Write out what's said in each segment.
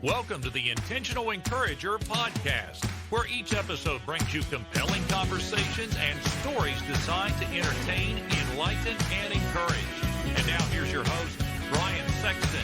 Welcome to the Intentional Encourager podcast, where each episode brings you compelling conversations and stories designed to entertain, enlighten, and encourage. And now here's your host, Brian Sexton.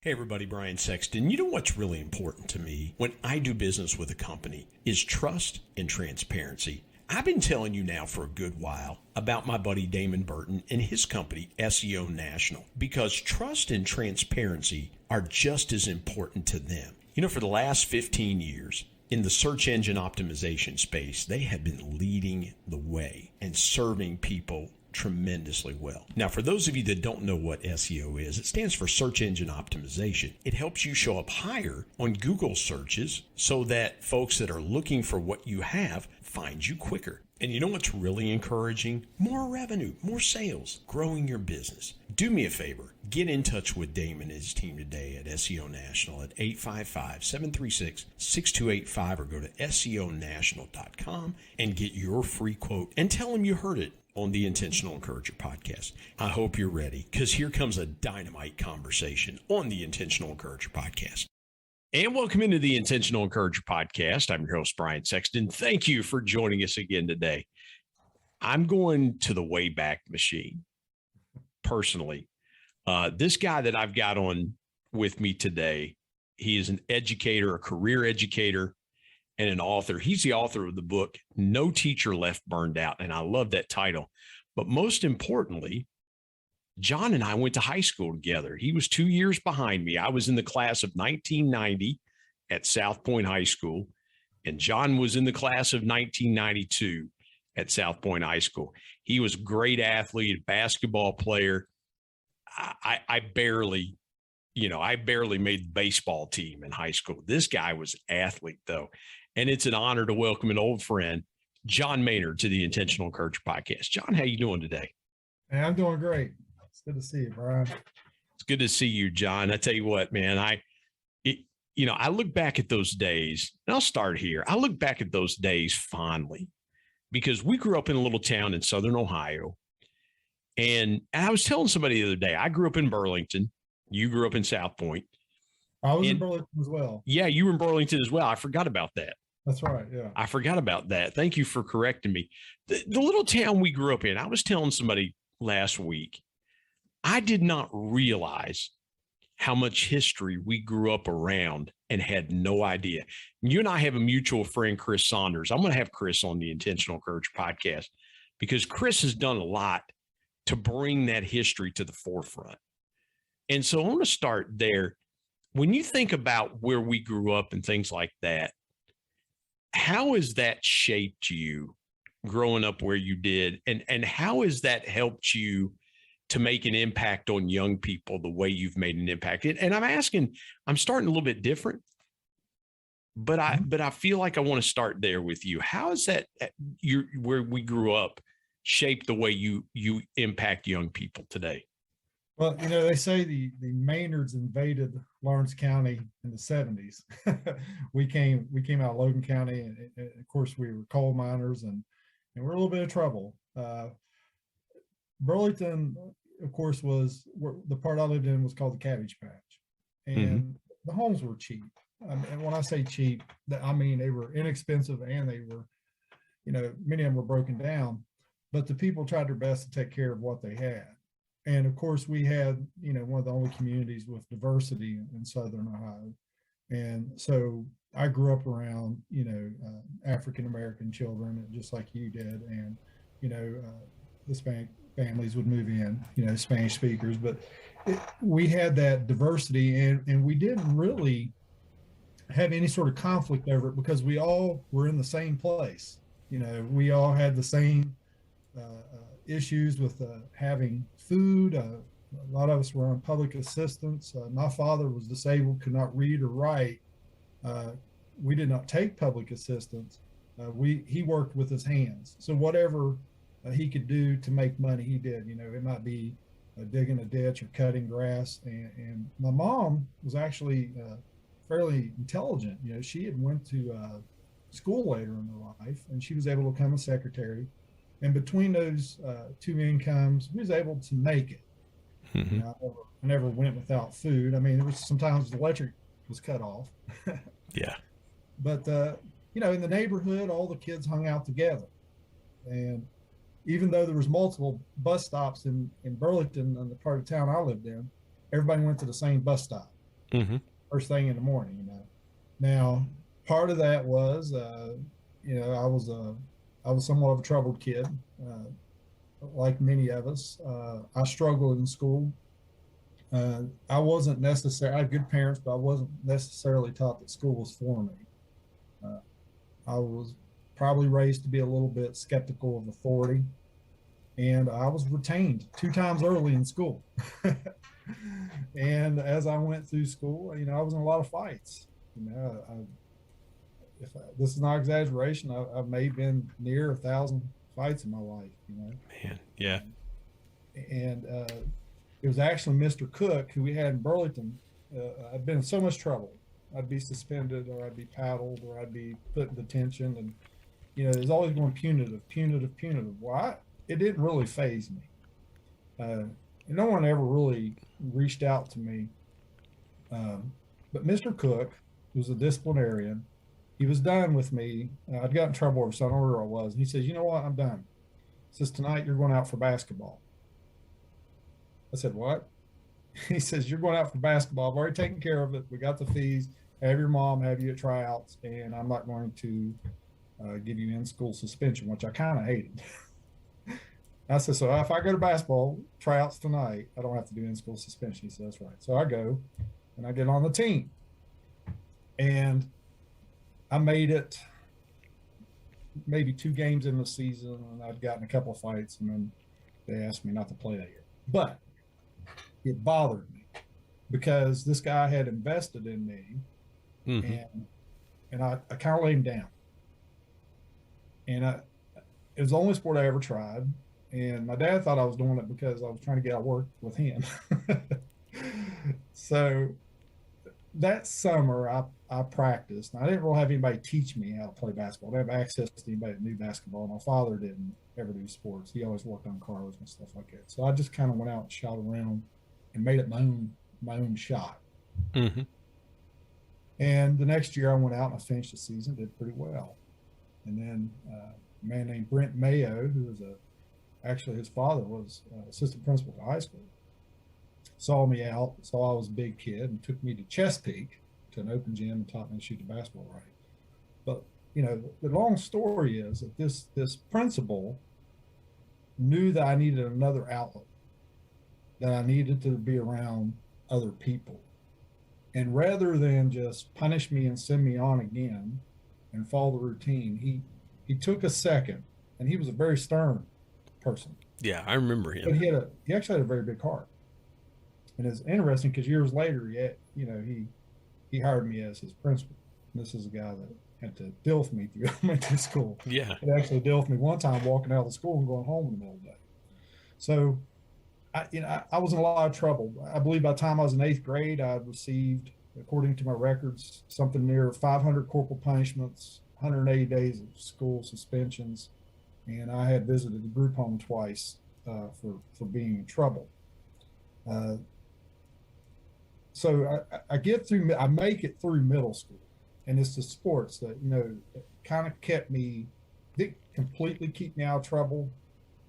Hey everybody, Brian Sexton. You know what's really important to me when I do business with a company is trust and transparency. I've been telling you now for a good while about my buddy Damon Burton and his company, SEO National, because trust and transparency are just as important to them. You know, for the last 15 years, in the search engine optimization space, they have been leading the way and serving people tremendously well. Now, for those of you that don't know what SEO is, it stands for search engine optimization. It helps you show up higher on Google searches so that folks that are looking for what you have find you quicker. And you know what's really encouraging? More revenue, more sales, growing your business. Do me a favor, get in touch with Damon and his team today at SEO National at 855-736-6285 or go to SEOnational.com and get your free quote and tell them you heard it on the Intentional Encourager podcast. I hope you're ready, because here comes a dynamite conversation on the Intentional Encourager podcast. And welcome into the Intentional Encourager podcast. I'm your host, Brian Sexton. Thank you for joining us again today. I'm going to the Wayback Machine personally. This guy that I've got on with me today, he is an educator, a career educator, and an author. He's the author of the book, No Teacher Left Burned Out. And I love that title. But most importantly, John and I went to high school together. He was 2 years behind me. I was in the class of 1990 at South Point High School, and John was in the class of 1992 at South Point High School. He was a great athlete, a basketball player. I barely made the baseball team in high school. This guy was an athlete, though. And it's an honor to welcome an old friend, John Maynard, to the Intentional Encourager podcast. John, how you doing today? Hey, I'm doing great. It's good to see you, Brian. It's good to see you, John. I tell you what, man, I look back at those days, and I'll start here. I look back at those days fondly because we grew up in a little town in Southern Ohio. And I was telling somebody the other day, I grew up in Burlington. You grew up in South Point. I was in Burlington as well. Yeah, you were in Burlington as well. I forgot about that. That's right. Yeah. I forgot about that. Thank you for correcting me. The little town we grew up in, I was telling somebody last week, I did not realize how much history we grew up around and had no idea. You and I have a mutual friend, Chris Saunders. I'm going to have Chris on the Intentional Encourager podcast because Chris has done a lot to bring that history to the forefront. And so I want to start there. When you think about where we grew up and things like that, how has that shaped you growing up where you did? And how has that helped you to make an impact on young people the way you've made an impact? And I'm starting a little bit different, but I feel like I want to start there with you. How is that where we grew up shaped the way you impact young people today? Well, they say the Maynards invaded Lawrence County in the 70s. we came out of Logan County, and of course we were coal miners, and we're a little bit of trouble. Burlington, of course, was the part I lived in was called the Cabbage Patch, and the homes were cheap. And when I say cheap, I mean they were inexpensive, and they were, many of them were broken down, but the people tried their best to take care of what they had. And of course, we had, one of the only communities with diversity in Southern Ohio. And so I grew up around, African-American children, just like you did. And, Hispanic families would move in, Spanish speakers. But we had that diversity, and we didn't really have any sort of conflict over it because we all were in the same place. We all had the same issues with having food. A lot of us were on public assistance. My father was disabled, could not read or write. We did not take public assistance. He worked with his hands. So whatever he could do to make money, he did. It might be digging a ditch or cutting grass. And my mom was actually fairly intelligent. She had went to school later in her life, and she was able to become a secretary. And between those two incomes, we was able to make it. Mm-hmm. I never went without food. I mean, there was sometimes the electric was cut off. Yeah. But, in the neighborhood, all the kids hung out together. And even though there was multiple bus stops in Burlington, in the part of town I lived in, everybody went to the same bus stop Mm-hmm. first thing in the morning. Now, part of that was, I was somewhat of a troubled kid, like many of us. I struggled in school. I wasn't necessarily, I had good parents, but I wasn't necessarily taught that school was for me. I was probably raised to be a little bit skeptical of authority, and I was retained 2 times early in school. And as I went through school, I was in a lot of fights. This is not exaggeration. I may have been near 1,000 fights in my life. Man, yeah. And it was actually Mr. Cook, who we had in Burlington. I'd been in so much trouble. I'd be suspended, or I'd be paddled, or I'd be put in detention, and it was always going punitive. Well, it didn't really faze me. And no one ever really reached out to me. But Mr. Cook, who was a disciplinarian, he was done with me. I'd got in trouble over something, where I was. And he says, "You know what? I'm done." He says, "Tonight you're going out for basketball." I said, "What?" He says, "You're going out for basketball. I've already taken care of it. We got the fees. Have your mom have you at tryouts, and I'm not going to give you in-school suspension," which I kind of hated. I said, "So if I go to basketball tryouts tonight, I don't have to do in-school suspension." He said, "That's right." So I go, and I get on the team. And I made it maybe 2 games in the season, and I'd gotten a couple of fights, and then they asked me not to play that year. But it bothered me because this guy had invested in me, Mm-hmm. and I kind of laid him down. And it was the only sport I ever tried. And my dad thought I was doing it because I was trying to get out work with him. So that summer, I practiced. I didn't really have anybody teach me how to play basketball. I didn't have access to anybody that knew basketball. My father didn't ever do sports. He always worked on cars and stuff like that. So I just kind of went out and shot around and made it my own shot. Mm-hmm. And the next year I went out and I finished the season, did pretty well. And then a man named Brent Mayo, who was actually his father was assistant principal at high school, saw me out, saw I was a big kid, and took me to Chesapeake to an open gym and taught me to shoot the basketball right. But the long story is that this principal knew that I needed another outlet, that I needed to be around other people. And rather than just punish me and send me on again and follow the routine, he took a second, and he was a very stern person. Yeah, I remember him. But he actually had a very big heart. And it's interesting because years later, he hired me as his principal. And this is a guy that had to deal with me through elementary school. Yeah. He actually dealt with me one time walking out of the school and going home in the middle of the day. So I was in a lot of trouble. I believe by the time I was in 8th grade, I had received, according to my records, something near 500 corporal punishments, 180 days of school suspensions, and I had visited the group home twice for being in trouble. So I make it through middle school, and it's the sports that kind of kept me, didn't completely keep me out of trouble,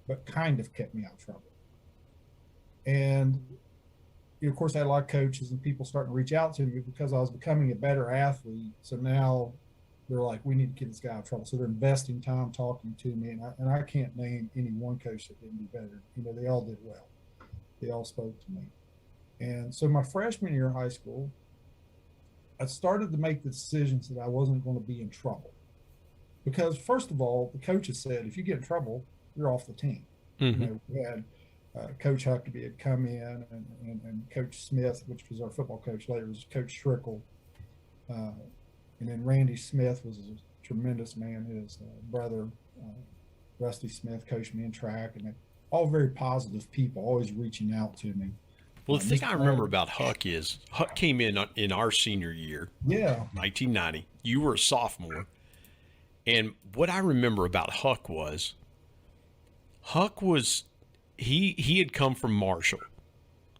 but kind of kept me out of trouble. And of course, I had a lot of coaches and people starting to reach out to me because I was becoming a better athlete. So now they're like, "We need to get this guy out of trouble." So they're investing time talking to me, and I can't name any one coach that didn't do better. They all did well. They all spoke to me. And so my freshman year of high school, I started to make the decisions that I wasn't going to be in trouble. Because first of all, the coaches said, if you get in trouble, you're off the team. Mm-hmm. We had Coach Huckabee had come in, and Coach Smith, which was our football coach later, was Coach Schrickle. And then Randy Smith was a tremendous man. His brother, Rusty Smith, coached me in track, and all very positive people, always reaching out to me. Well, the thing I remember about Huck is Huck came in our senior year, 1990. You were a sophomore. And what I remember about Huck was Huck was he had come from Marshall.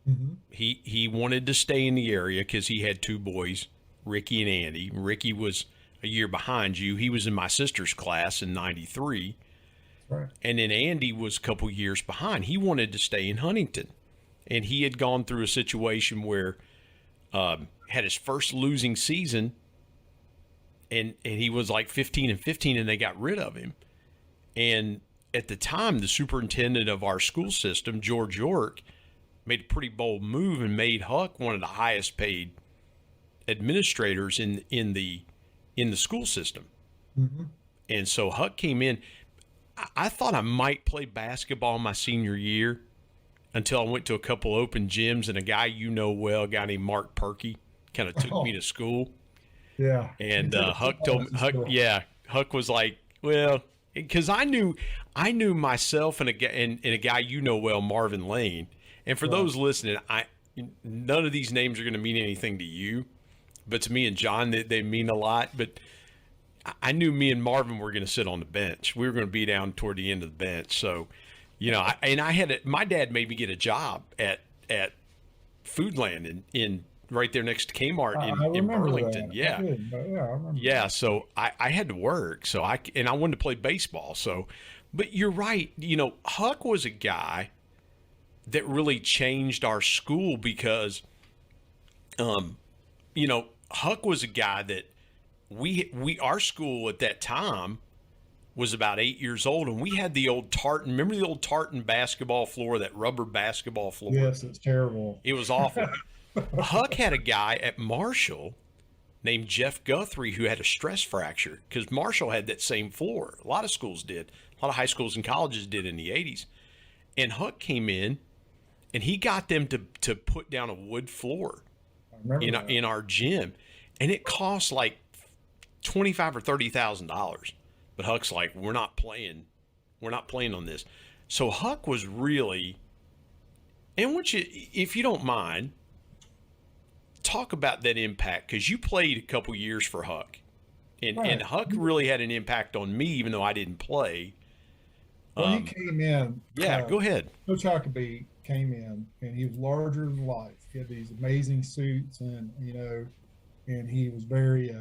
Mm-hmm. He wanted to stay in the area because he had two boys, Ricky and Andy. Ricky was a year behind you. He was in my sister's class in '93. Right. And then Andy was a couple years behind. He wanted to stay in Huntington. And he had gone through a situation where had his first losing season, and he was like 15-15, and they got rid of him. And at the time, the superintendent of our school system, George York, made a pretty bold move and made Huck one of the highest paid administrators in the school system. Mm-hmm. And so Huck came in. I thought I might play basketball my senior year until I went to a couple open gyms, and a guy well, a guy named Mark Perky, kind of took me to school. Yeah. And Huck told me, Huck was like, well, because I knew myself and a guy well, Marvin Lane. And for those listening, none of these names are going to mean anything to you, but to me and John, they mean a lot. But I knew me and Marvin were going to sit on the bench. We were going to be down toward the end of the bench. So, my dad made me get a job at Foodland in right there next to Kmart in Burlington. That. Yeah. I remember. Yeah. So I had to work. So I wanted to play baseball. So, but you're right. Huck was a guy that really changed our school because, Huck was a guy that our school at that time was about 8 years old, and we had the old tartan. Remember the old tartan basketball floor, that rubber basketball floor? Yes, it's terrible. It was awful. Huck had a guy at Marshall named Jeff Guthrie who had a stress fracture because Marshall had that same floor. A lot of schools did. A lot of high schools and colleges did in the 80s. And Huck came in, and he got them to put down a wood floor in our gym, and it cost like $25,000 or $30,000. But Huck's like, we're not playing on this. So Huck was really, and if you don't mind, talk about that impact, because you played a couple years for Huck, and Huck really had an impact on me, even though I didn't play. Well, he came in. Yeah, go ahead. Coach Huckabee came in, and he was larger than life. He had these amazing suits, and and he was very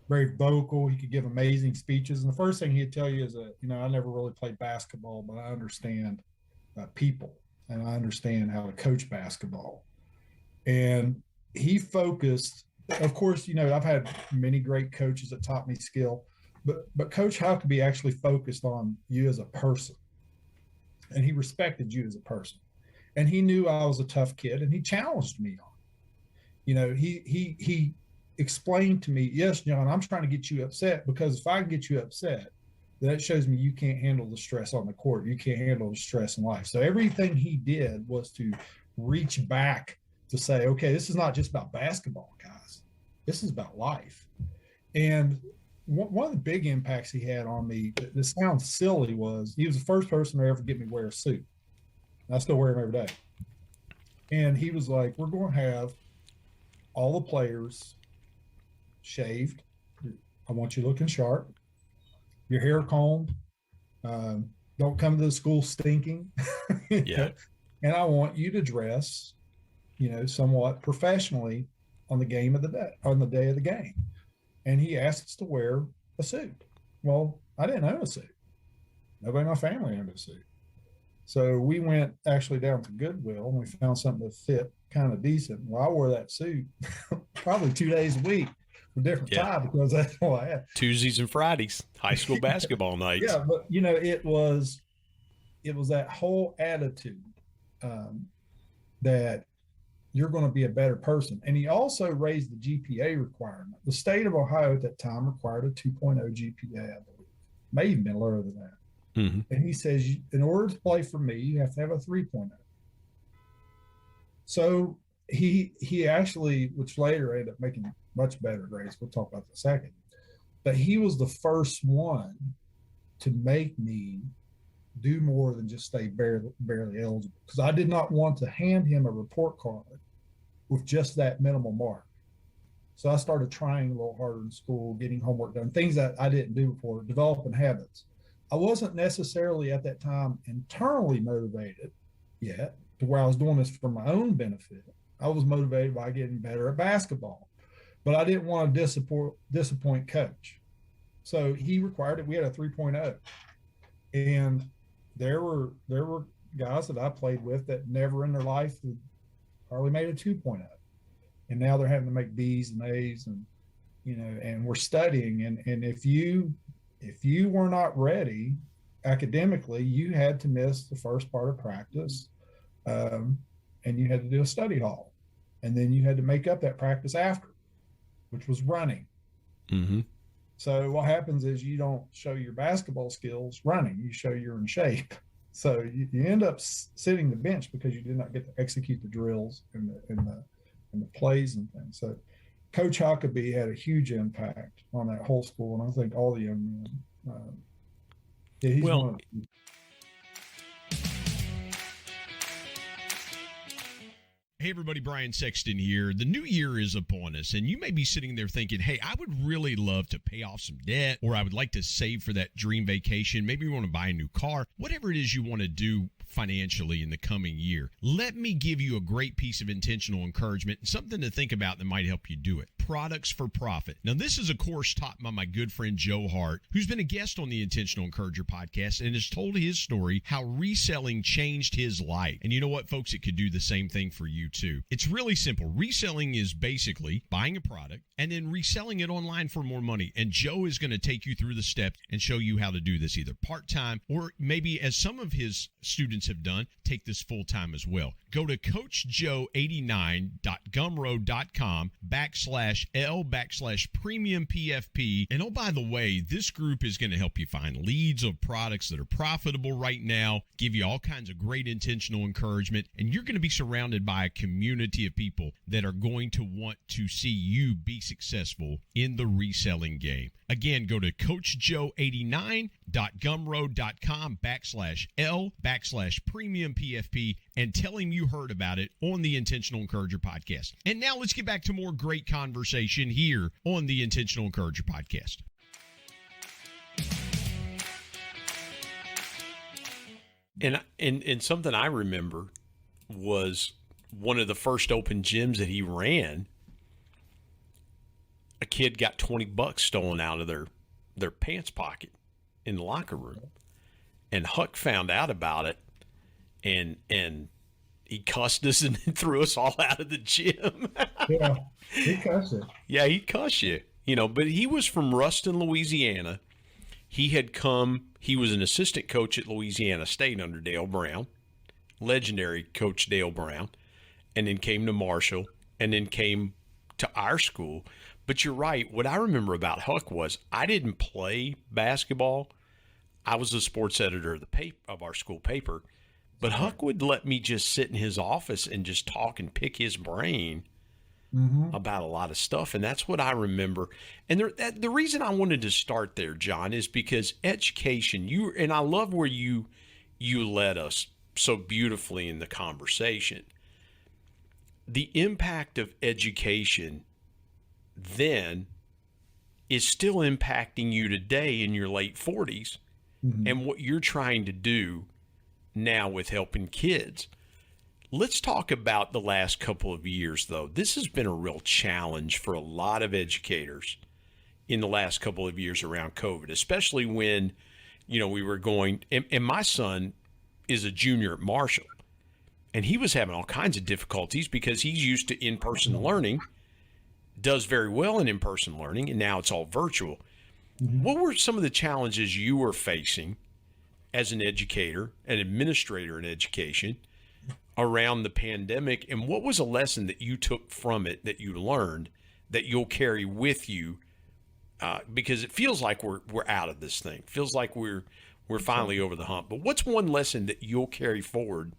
very vocal. He could give amazing speeches. And the first thing he'd tell you is that, I never really played basketball, but I understand people, and I understand how to coach basketball. And he focused, of course, I've had many great coaches that taught me skill, but Coach Huckabee actually focused on you as a person, and he respected you as a person. And he knew I was a tough kid, and he challenged me on it. He explained to me, yes, John, I'm trying to get you upset, because if I can get you upset, that shows me you can't handle the stress on the court. You can't handle the stress in life. So everything he did was to reach back to say, okay, this is not just about basketball, guys. This is about life. And one of the big impacts he had on me, this sounds silly, was he was the first person to ever get me to wear a suit. I still wear them every day. And he was like, we're going to have all the players shaved. I want you looking sharp. Your hair combed. Don't come to the school stinking. Yeah. And I want you to dress, somewhat professionally on the day of the game. And he asked us to wear a suit. Well, I didn't own a suit. Nobody in my family owned a suit. So we went actually down to Goodwill, and we found something that fit kind of decent. Well, I wore that suit probably 2 days a week with different tie, because that's all I had. Tuesdays and Fridays, high school basketball nights. Yeah, but it was that whole attitude that you're going to be a better person. And he also raised the GPA requirement. The state of Ohio at that time required a 2.0 GPA, I believe. May even been lower than that. Mm-hmm. And he says, in order to play for me, you have to have a 3.0. So he actually, which later ended up making much better grades. We'll talk about that in a second. But he was the first one to make me do more than just stay barely eligible, because I did not want to hand him a report card with just that minimal mark. So I started trying a little harder in school, getting homework done, things that I didn't do before, developing habits. I wasn't necessarily at that time internally motivated yet to where I was doing this for my own benefit. I was motivated by getting better at basketball, but I didn't want to disappoint coach. So he required it. We had a 3.0, and there were guys that I played with that never in their life had hardly made a 2.0, and now they're having to make B's and A's, and and we're studying, and if you were not ready academically, you had to miss the first part of practice, and you had to do a study hall, and then you had to make up that practice after, which was running. Mm-hmm. So what happens is you don't show your basketball skills running, you show you're in shape. So you end up sitting the bench because you did not get to execute the drills and the plays and things. So Coach Huckabee had a huge impact on that whole school, and I think all the young men. He's well, one of the, Hey everybody, Brian Sexton here. The new year is upon us, and you may be sitting there thinking, hey, I would really love to pay off some debt, or I would like to save for that dream vacation. Maybe you want to buy a new car. Whatever it is you want to do financially in the coming year, let me give you a great piece of intentional encouragement and something to think about that might help you do it. Products for Profit. Now, this is a course taught by my good friend Joe Hart, who's been a guest on the Intentional Encourager podcast and has told his story how reselling changed his life. And you know what, folks? It could do the same thing for you too. It's really simple. Reselling is basically buying a product and then reselling it online for more money. And Joe is going to take you through the steps and show you how to do this either part-time or maybe, as some of his students have done, take this full-time as well. Go to coachjoe89.gumroad.com/L/premium PFP. And oh, by the way, this group is going to help you find leads of products that are profitable right now, give you all kinds of great intentional encouragement, and you're going to be surrounded by a community of people that are going to want to see you be successful in the reselling game. Again, go to coachjoe89.gumroad.com/L/premium PFP and tell him you heard about it on the Intentional Encourager podcast. And now let's get back to more great conversation here on the Intentional Encourager podcast. And something I remember was one of the first open gyms that he ran. A kid got $20 stolen out of their pants pocket in the locker room, and Huck found out about it, and he cussed us and threw us all out of the gym. yeah, he cussed it. Yeah, he'd cuss you, but he was from Ruston, Louisiana. He was an assistant coach at Louisiana State under Dale Brown, legendary Coach Dale Brown, and then came to Marshall, and then came to our school. But you're right. What I remember about Huck was I didn't play basketball. I was the sports editor of our school paper. But Huck would let me just sit in his office and just talk and pick his brain about a lot of stuff. And that's what I remember. And the reason I wanted to start there, John, is because education, and I love where you led us so beautifully in the conversation. The impact of education then is still impacting you today in your late 40s and what you're trying to do now with helping kids. Let's talk about the last couple of years, though. This has been a real challenge for a lot of educators in the last couple of years around COVID, especially when, we were going, and my son is a junior at Marshall, and he was having all kinds of difficulties because he's used to in-person learning, does very well in in-person learning, and now it's all virtual. What were some of the challenges you were facing as an educator, an administrator in education around the pandemic, and what was a lesson that you took from it that you learned that you'll carry with you? Because it feels like we're out of this thing. It feels like we're finally over the hump. But what's one lesson that you'll carry forward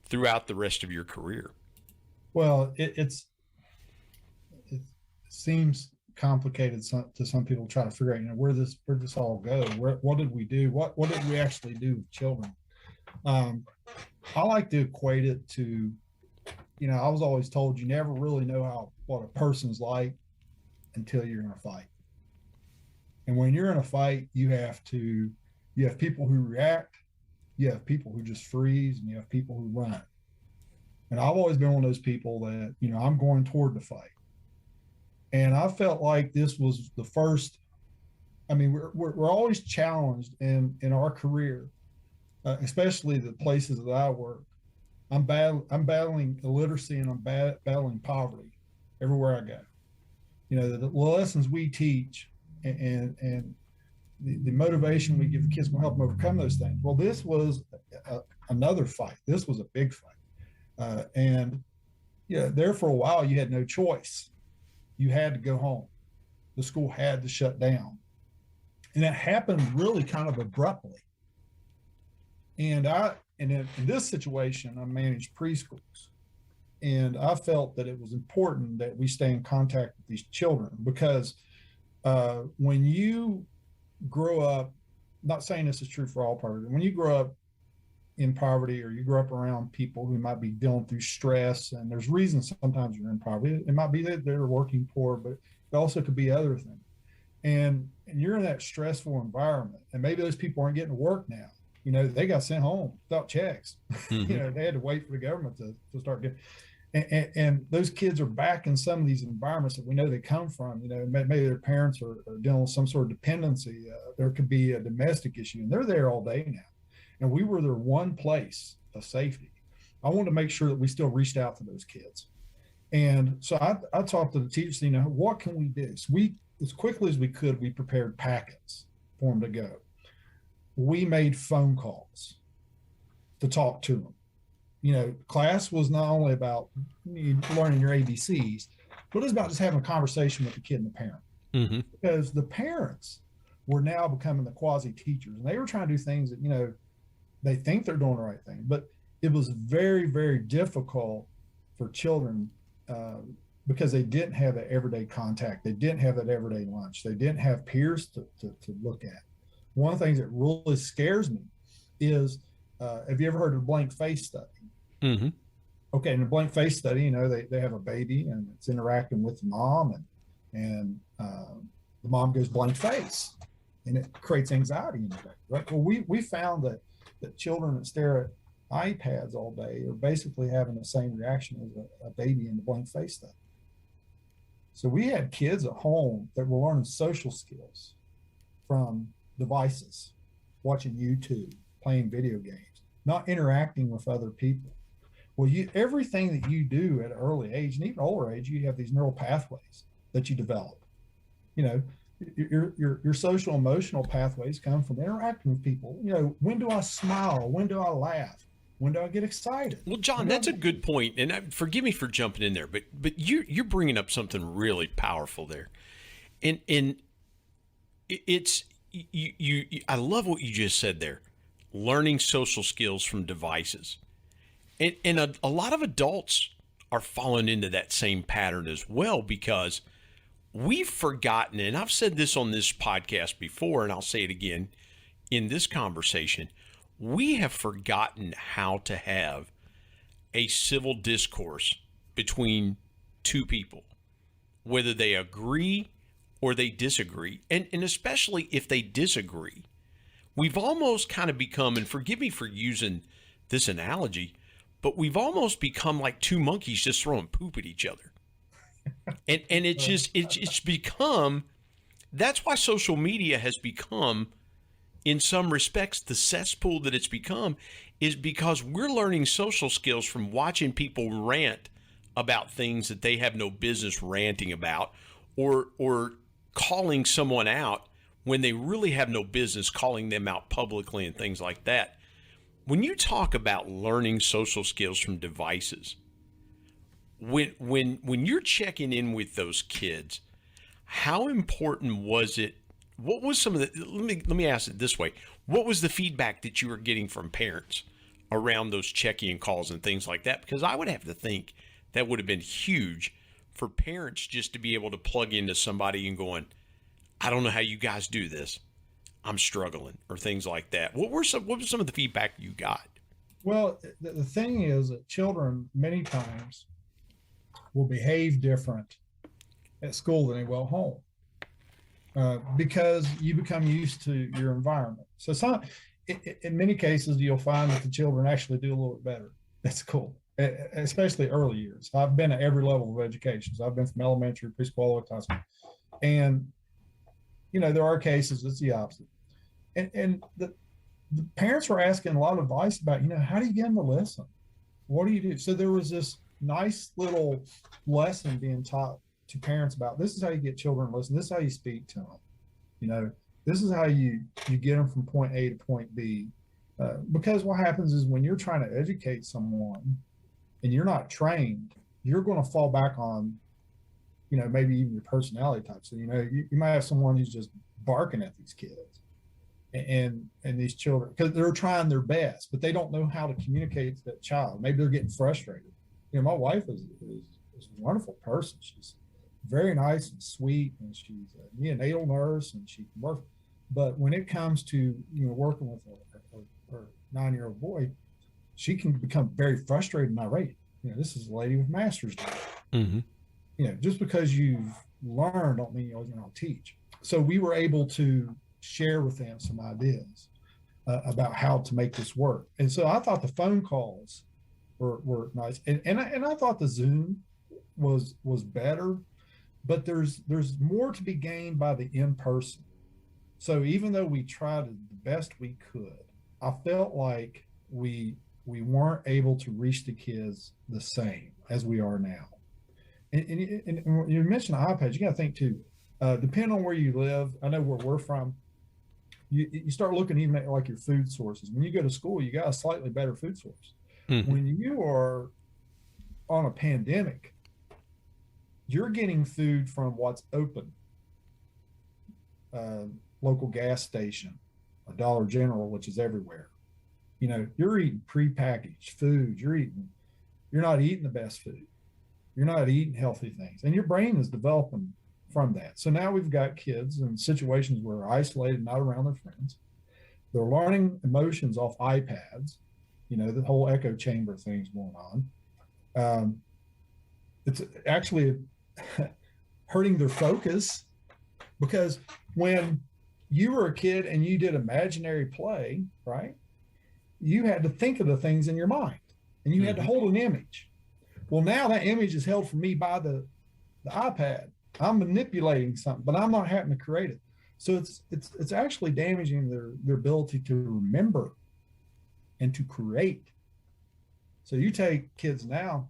throughout the rest of your career? Well, it seems complicated to some people try to figure out, where this all go. What did we do? What did we actually do with children? I like to equate it to, I was always told you never really know what a person's like until you're in a fight. And when you're in a fight, you have to You have people who react, you have people who just freeze, and you have people who run. And I've always been one of those people that, I'm going toward the fight. And I felt like this was the first. I mean, we're always challenged in our career, especially the places that I work. I'm battling illiteracy, and I'm battling poverty everywhere I go. The lessons we teach and the motivation we give the kids will help them overcome those things. Well, this was another fight. This was a big fight. And there for a while, you had no choice. You had to go home. The school had to shut down. And that happened really kind of abruptly. And in this situation, I managed preschools. And I felt that it was important that we stay in contact with these children, because when you grow up, not saying this is true for all poverty, when you grow up in poverty, or you grow up around people who might be dealing through stress, and there's reasons sometimes you're in poverty. It might be that they're working poor, but it also could be other things. And you're in that stressful environment, and maybe those people aren't getting to work now. They got sent home without checks. Mm-hmm. They had to wait for the government to start getting. And those kids are back in some of these environments that we know they come from. Maybe their parents are dealing with some sort of dependency. There could be a domestic issue, and they're there all day now. And we were their one place of safety. I wanted to make sure that we still reached out to those kids. And so I talked to the teachers, what can we do? So as quickly as we could, we prepared packets for them to go. We made phone calls to talk to them. Class was not only about learning your ABCs, but it was about just having a conversation with the kid and the parent. Mm-hmm. Because the parents were now becoming the quasi-teachers, and they were trying to do things that, they think they're doing the right thing. But it was very, very difficult for children because they didn't have that everyday contact. They didn't have that everyday lunch. They didn't have peers to look at. One of the things that really scares me is, have you ever heard of the blank face study? Mm-hmm. Okay, in the blank face study, they have a baby and it's interacting with the mom, and the mom goes blank face, and it creates anxiety in the baby, right? Well, we found that children that stare at iPads all day are basically having the same reaction as a baby in the blank face study. So we had kids at home that were learning social skills from devices, watching YouTube, playing video games, not interacting with other people. Well, everything that you do at an early age, and even older age, you have these neural pathways that you develop. Your social emotional pathways come from interacting with people. When do I smile? When do I laugh? When do I get excited? Well, John, that's a good point, and forgive me for jumping in there, but you're bringing up something really powerful there, and it's you. I love what you just said there. Learning social skills from devices, and a lot of adults are falling into that same pattern as well, because we've forgotten, and I've said this on this podcast before, and I'll say it again in this conversation, we have forgotten how to have a civil discourse between two people, whether they agree or they disagree, and especially if they disagree. We've almost kind of become, and forgive me for using this analogy, but we've almost become like two monkeys just throwing poop at each other. And it's become, that's why social media has become, in some respects, the cesspool that it's become, is because we're learning social skills from watching people rant about things that they have no business ranting about, or calling someone out when they really have no business calling them out publicly and things like that. When you talk about learning social skills from devices, when you're checking in with those kids, how important was it? What was some of the, let me ask it this way. What was the feedback that you were getting from parents around those check-in calls and things like that? Because I would have to think that would have been huge for parents just to be able to plug into somebody and going, I don't know how you guys do this. I'm struggling, or things like that. What was some of the feedback you got? Well, the thing is that children many times will behave different at school than they will at home. because you become used to your environment. So in many cases, you'll find that the children actually do a little bit better. That's cool, especially early years. I've been at every level of education. So I've been from elementary, preschool, high school. And, there are cases it's the opposite. And the parents were asking a lot of advice about, how do you get them to listen? What do you do? So there was this nice little lesson being taught to parents about, this is how you get children to listen. This is how you speak to them. This is how you get them from point A to point B. Because what happens is when you're trying to educate someone and you're not trained, you're going to fall back on, maybe even your personality type. So, you might have someone who's just barking at these kids and these children because they're trying their best, but they don't know how to communicate to that child. Maybe they're getting frustrated. My wife is a wonderful person. She's very nice and sweet, and she's a neonatal nurse, and she can work. But when it comes to working with her 9-year-old boy, she can become very frustrated and irate. This is a lady with master's degree. Mm-hmm. Just because you've learned don't mean you're going to teach. So we were able to share with them some ideas about how to make this work. And so I thought the phone calls were nice, and I thought the Zoom was better, but there's more to be gained by the in-person. So even though we tried the best we could, I felt like we weren't able to reach the kids the same as we are now. And you mentioned iPads, you got to think too, depending on where you live, I know where we're from, you start looking even at like your food sources. When you go to school, you got a slightly better food source. Mm-hmm. When you are on a pandemic, you're getting food from what's open. Local gas station, a Dollar General, which is everywhere. You're eating prepackaged food. You're not eating the best food. You're not eating healthy things. And your brain is developing from that. So now we've got kids in situations where they're isolated, not around their friends. They're learning emotions off iPads. The whole echo chamber thing's going on. It's actually hurting their focus, because when you were a kid and you did imaginary play, right? You had to think of the things in your mind, and you had to hold an image. Well, now that image is held for me by the iPad. I'm manipulating something, but I'm not having to create it. So it's actually damaging their ability to remember and to create. So you take kids now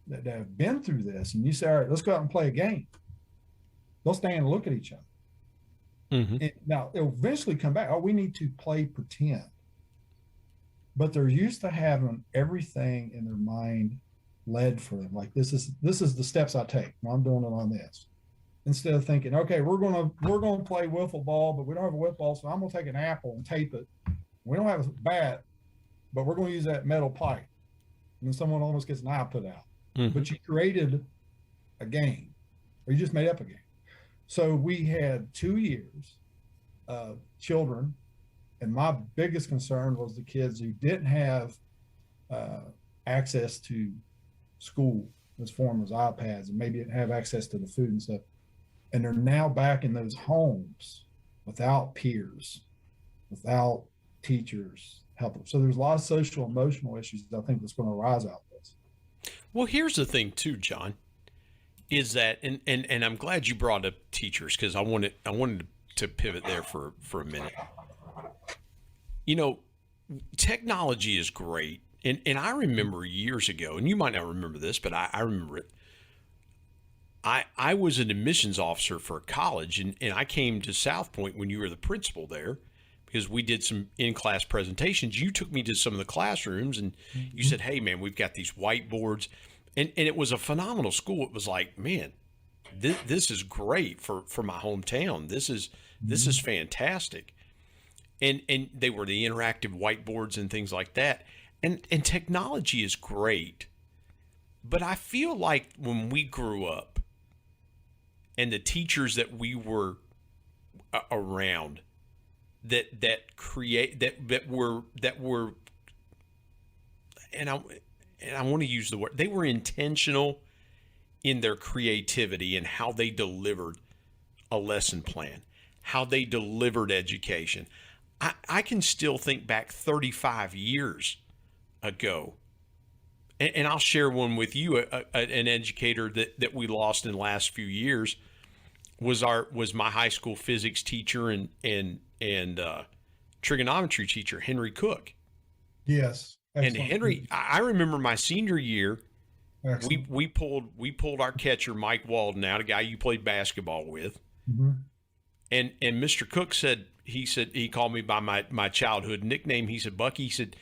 that have been through this, and you say, all right, let's go out and play a game. They'll stand and look at each other. Mm-hmm. And now it'll eventually come back. Oh, we need to play pretend. But they're used to having everything in their mind led for them. Like this is the steps I take. Well, I'm doing it on this. Instead of thinking, okay, we're gonna play wiffle ball, but we don't have a wiffle ball, so I'm gonna take an apple and tape it. We don't have a bat, but we're gonna use that metal pipe. And then someone almost gets an eye put out. Mm-hmm. But you created a game, or you just made up a game. So we had 2 years of children, and my biggest concern was the kids who didn't have access to school as form as iPads, and maybe didn't have access to the food and stuff. And they're now back in those homes without peers, without teachers helping. So there's a lot of social emotional issues I think that's going to arise out of this. Well, here's the thing too, John, is that, and I'm glad you brought up teachers, because I wanted to pivot there for a minute. Technology is great. And I remember years ago, and you might not remember this, but I remember it. I was an admissions officer for a college, and I came to South Point when you were the principal there, because we did some in-class presentations. You took me to some of the classrooms, and you said, hey, man, we've got these whiteboards. And it was a phenomenal school. It was like, man, this is great for my hometown. This is fantastic. And they were the interactive whiteboards and things like that. And technology is great. But I feel like when we grew up, and the teachers that we were around that were and I want to use the word, they were intentional in their creativity and how they delivered a lesson plan. how they delivered education. I can still think back 35 years ago, and I'll share one with you. An educator that we lost in the last few years was my high school physics teacher and trigonometry teacher, Henry Cook. Yes. Excellent. And Henry, I remember my senior year, we pulled our catcher Mike Walden out, a guy you played basketball with. Mm-hmm. And Mr. Cook said he called me by my childhood nickname. He said, Bucky, he said,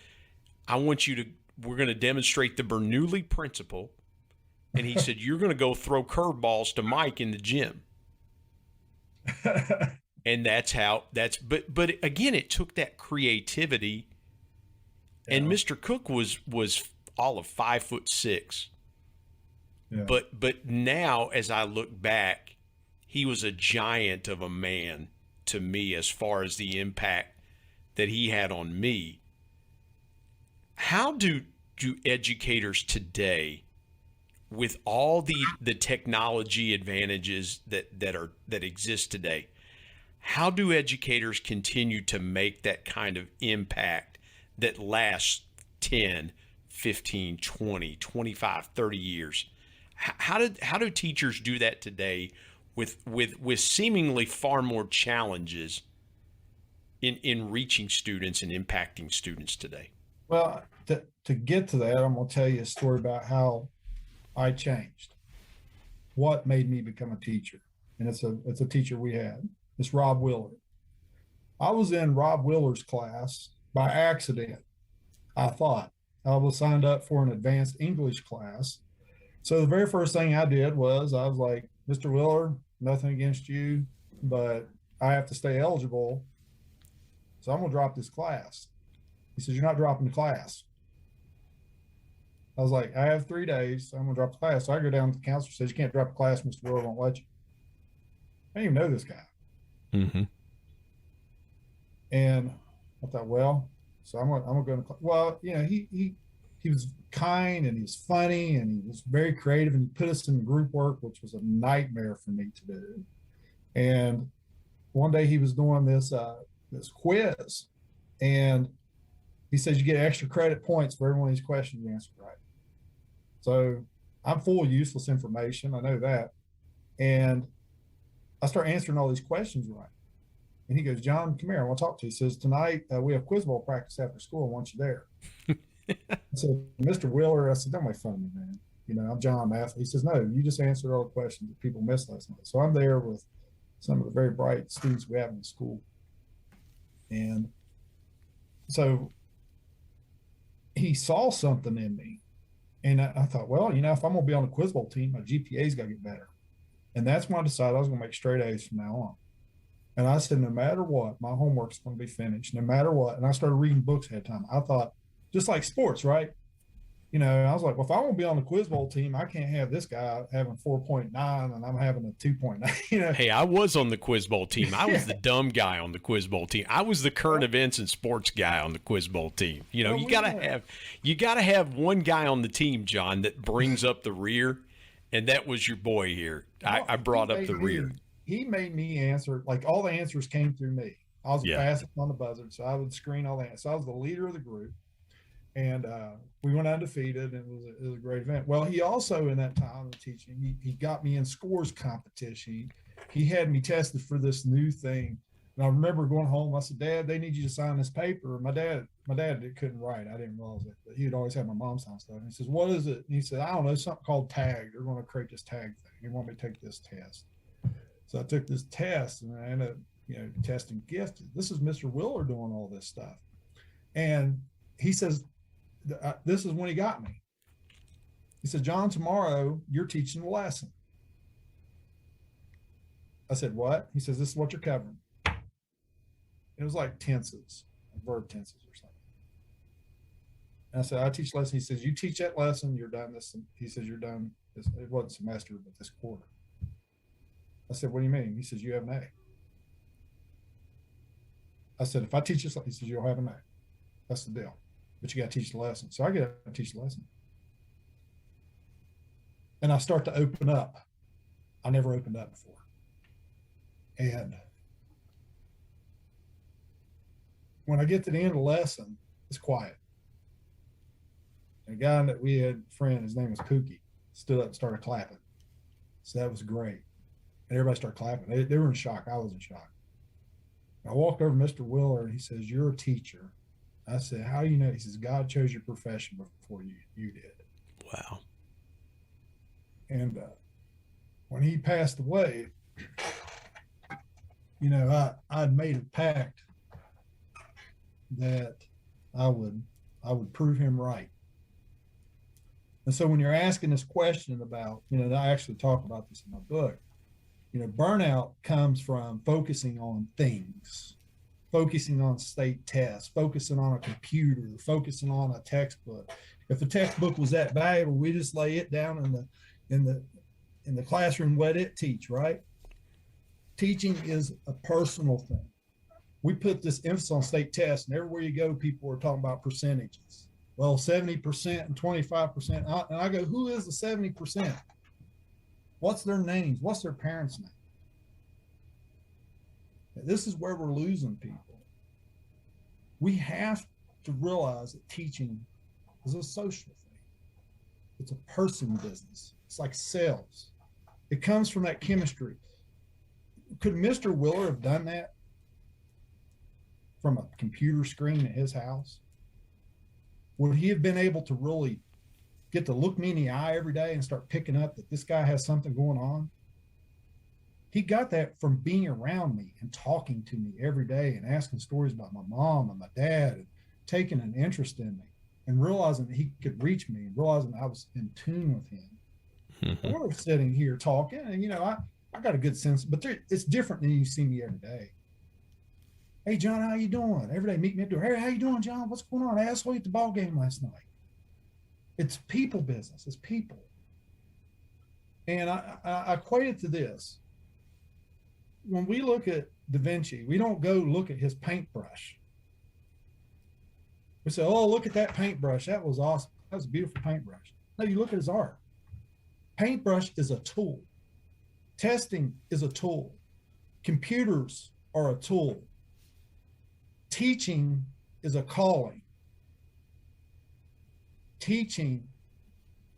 we're going to demonstrate the Bernoulli principle. And he said, you're going to go throw curveballs to Mike in the gym. And but again, it took that creativity. Yeah. And Mr. Cook was all of 5'6". Yeah. But now as I look back, he was a giant of a man to me as far as the impact that he had on me. How do educators today, with all the technology advantages that exist today, how do educators continue to make that kind of impact that lasts 10, 15, 20, 25, 30 years? How do teachers do that today with seemingly far more challenges in reaching students and impacting students today? Well, to get to that, I'm going to tell you a story about how I changed. What made me become a teacher? And it's a teacher we had. It's Rob Willard. I was in Rob Willard's class by accident. I thought I was signed up for an advanced English class. So the very first thing I did was I was like, Mr. Willard, nothing against you, but I have to stay eligible. So I'm going to drop this class. He says, you're not dropping the class. I was like, I have 3 days. So I'm going to drop the class. So I go down to the counselor, says, you can't drop the class. Mr. Willard won't let you. I didn't even know this guy. Mm-hmm. And I thought, well, so I'm going to go. Well, you know, he was kind and he was funny and he was very creative and he put us in group work, which was a nightmare for me to do. And one day he was doing this quiz, and he says you get extra credit points for every one of these questions you answer right. So I'm full of useless information. I know that. And I start answering all these questions right. And he goes, John, come here. I want to talk to you. He says, tonight we have quiz bowl practice after school. I want you there. So Mr. Wheeler, I said, don't make fun of me, man. You know, I'm John Math. He says, no, you just answered all the questions that people missed last night. So I'm there with some of the very bright students we have in the school. And so he saw something in me. And I thought, well, you know, if I'm going to be on the quiz bowl team, my GPA's got to get better. And that's when I decided I was going to make straight A's from now on. And I said, no matter what, my homework's going to be finished, no matter what. And I started reading books ahead of time. I thought, just like sports, right? You know, I was like, well, if I want to be on the quiz bowl team, I can't have this guy having 4.9 and I'm having a 2.9. You know? Hey, I was on the quiz bowl team. I was the dumb guy on the quiz bowl team. I was the current events and sports guy on the quiz bowl team. You know, you gotta have one guy on the team, John, that brings up the rear, and that was your boy here. I brought up the rear. He made me answer, like all the answers came through me. I was the fastest on the buzzer, so I would screen all the answers. So I was the leader of the group. And we went undefeated, and it was a great event. Well, he also, in that time of teaching, he got me in scores competition. He had me tested for this new thing. And I remember going home. I said, Dad, they need you to sign this paper. My dad couldn't write. I didn't realize it, but he'd always have my mom sign stuff. And he says, what is it? And he said, I don't know, something called tag. They're going to create this tag thing. They want me to take this test. So I took this test, and I ended up, testing gifted. This is Mr. Willard doing all this stuff. And he says, this is when he got me. He said, John, tomorrow you're teaching a lesson. I said, what? He says, this is what you're covering. It was like tenses, verb tenses or something. And I said, I teach lesson. He says, you teach that lesson, you're done this. He says, you're done this. It wasn't semester, but this quarter. I said, what do you mean? He says, you have an A. I said, if I teach this, he says, you'll have an A. That's the deal. But you got to teach the lesson. So I get up and teach the lesson. And I start to open up. I never opened up before. And when I get to the end of the lesson, it's quiet. And a guy that we had a friend, his name was Pookie, stood up and started clapping. So that was great. And everybody started clapping. They were in shock. I was in shock. I walked over to Mr. Willer and he says, "You're a teacher." I said, "How do you know?" He says, "God chose your profession before you did." Wow. And when he passed away, you know, I'd made a pact that I would prove him right. And so when you're asking this question about, you know, I actually talk about this in my book, you know, burnout comes from focusing on things, focusing on state tests, focusing on a computer, focusing on a textbook. If the textbook was that valuable, we just lay it down in the classroom, let it teach, right? Teaching is a personal thing. We put this emphasis on state tests, and everywhere you go, people are talking about percentages. Well, 70% and 25%. And I go, who is the 70%? What's their names? What's their parents' name? This is where we're losing people. We have to realize that teaching is a social thing. It's a person business. It's like sales. It comes from that chemistry. Could Mr. Willer have done that from a computer screen at his house? Would he have been able to really get to look me in the eye every day and start picking up that this guy has something going on? He got that from being around me and talking to me every day and asking stories about my mom and my dad and taking an interest in me and realizing that he could reach me and realizing I was in tune with him. And we're sitting here talking, and, you know, I got a good sense, but it's different than you see me every day. "Hey, John, how you doing?" Every day, meet me up there. "Hey, how you doing, John? What's going on? I saw you at the ball game last night." It's people business. It's people. And I equate it to this. When we look at Da Vinci, we don't go look at his paintbrush. We say, "Oh, look at that paintbrush. That was awesome. That was a beautiful paintbrush." No, you look at his art. Paintbrush is a tool. Testing is a tool. Computers are a tool. Teaching is a calling. Teaching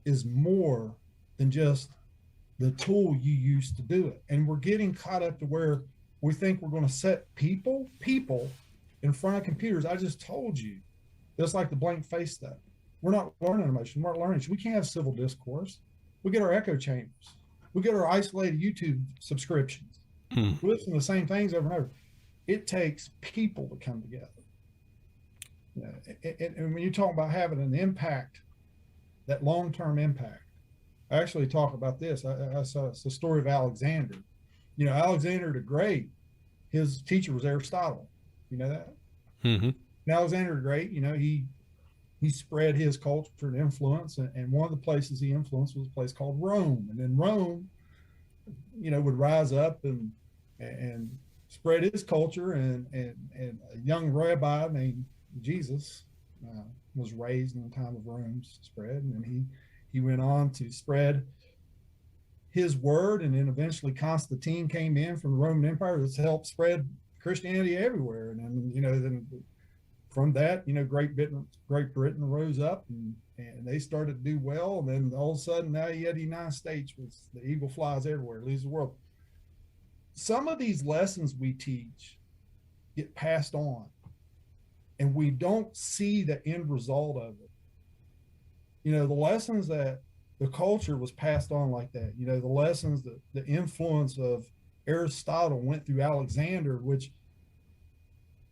is more than just the tool you use to do it. And we're getting caught up to where we think we're going to set people in front of computers. I just told you, just like the blank face stuff. We're not learning emotion. We're not learning. We can't have civil discourse. We get our echo chambers. We get our isolated YouTube subscriptions. We listen to the same things over and over. It takes people to come together. You know, and when you talk about having an impact, that long-term impact, I actually talk about this. I saw it's the story of Alexander. You know, Alexander the Great, his teacher was Aristotle. You know that? And Alexander the Great, you know, he spread his culture and influence, and one of the places he influenced was a place called Rome. And then Rome, you know, would rise up and spread his culture, and a young rabbi named Jesus was raised in the time of Rome's spread, and he went on to spread his word, and then eventually Constantine came in from the Roman Empire to help spread Christianity everywhere. And then, you know, then from that, you know, Great Britain rose up, and they started to do well. And then all of a sudden, now you had the United States, with the eagle flies everywhere, leads the world. Some of these lessons we teach get passed on, and we don't see the end result of it. You know, the lessons that the culture was passed on like that, you know, the lessons that the influence of Aristotle went through Alexander, which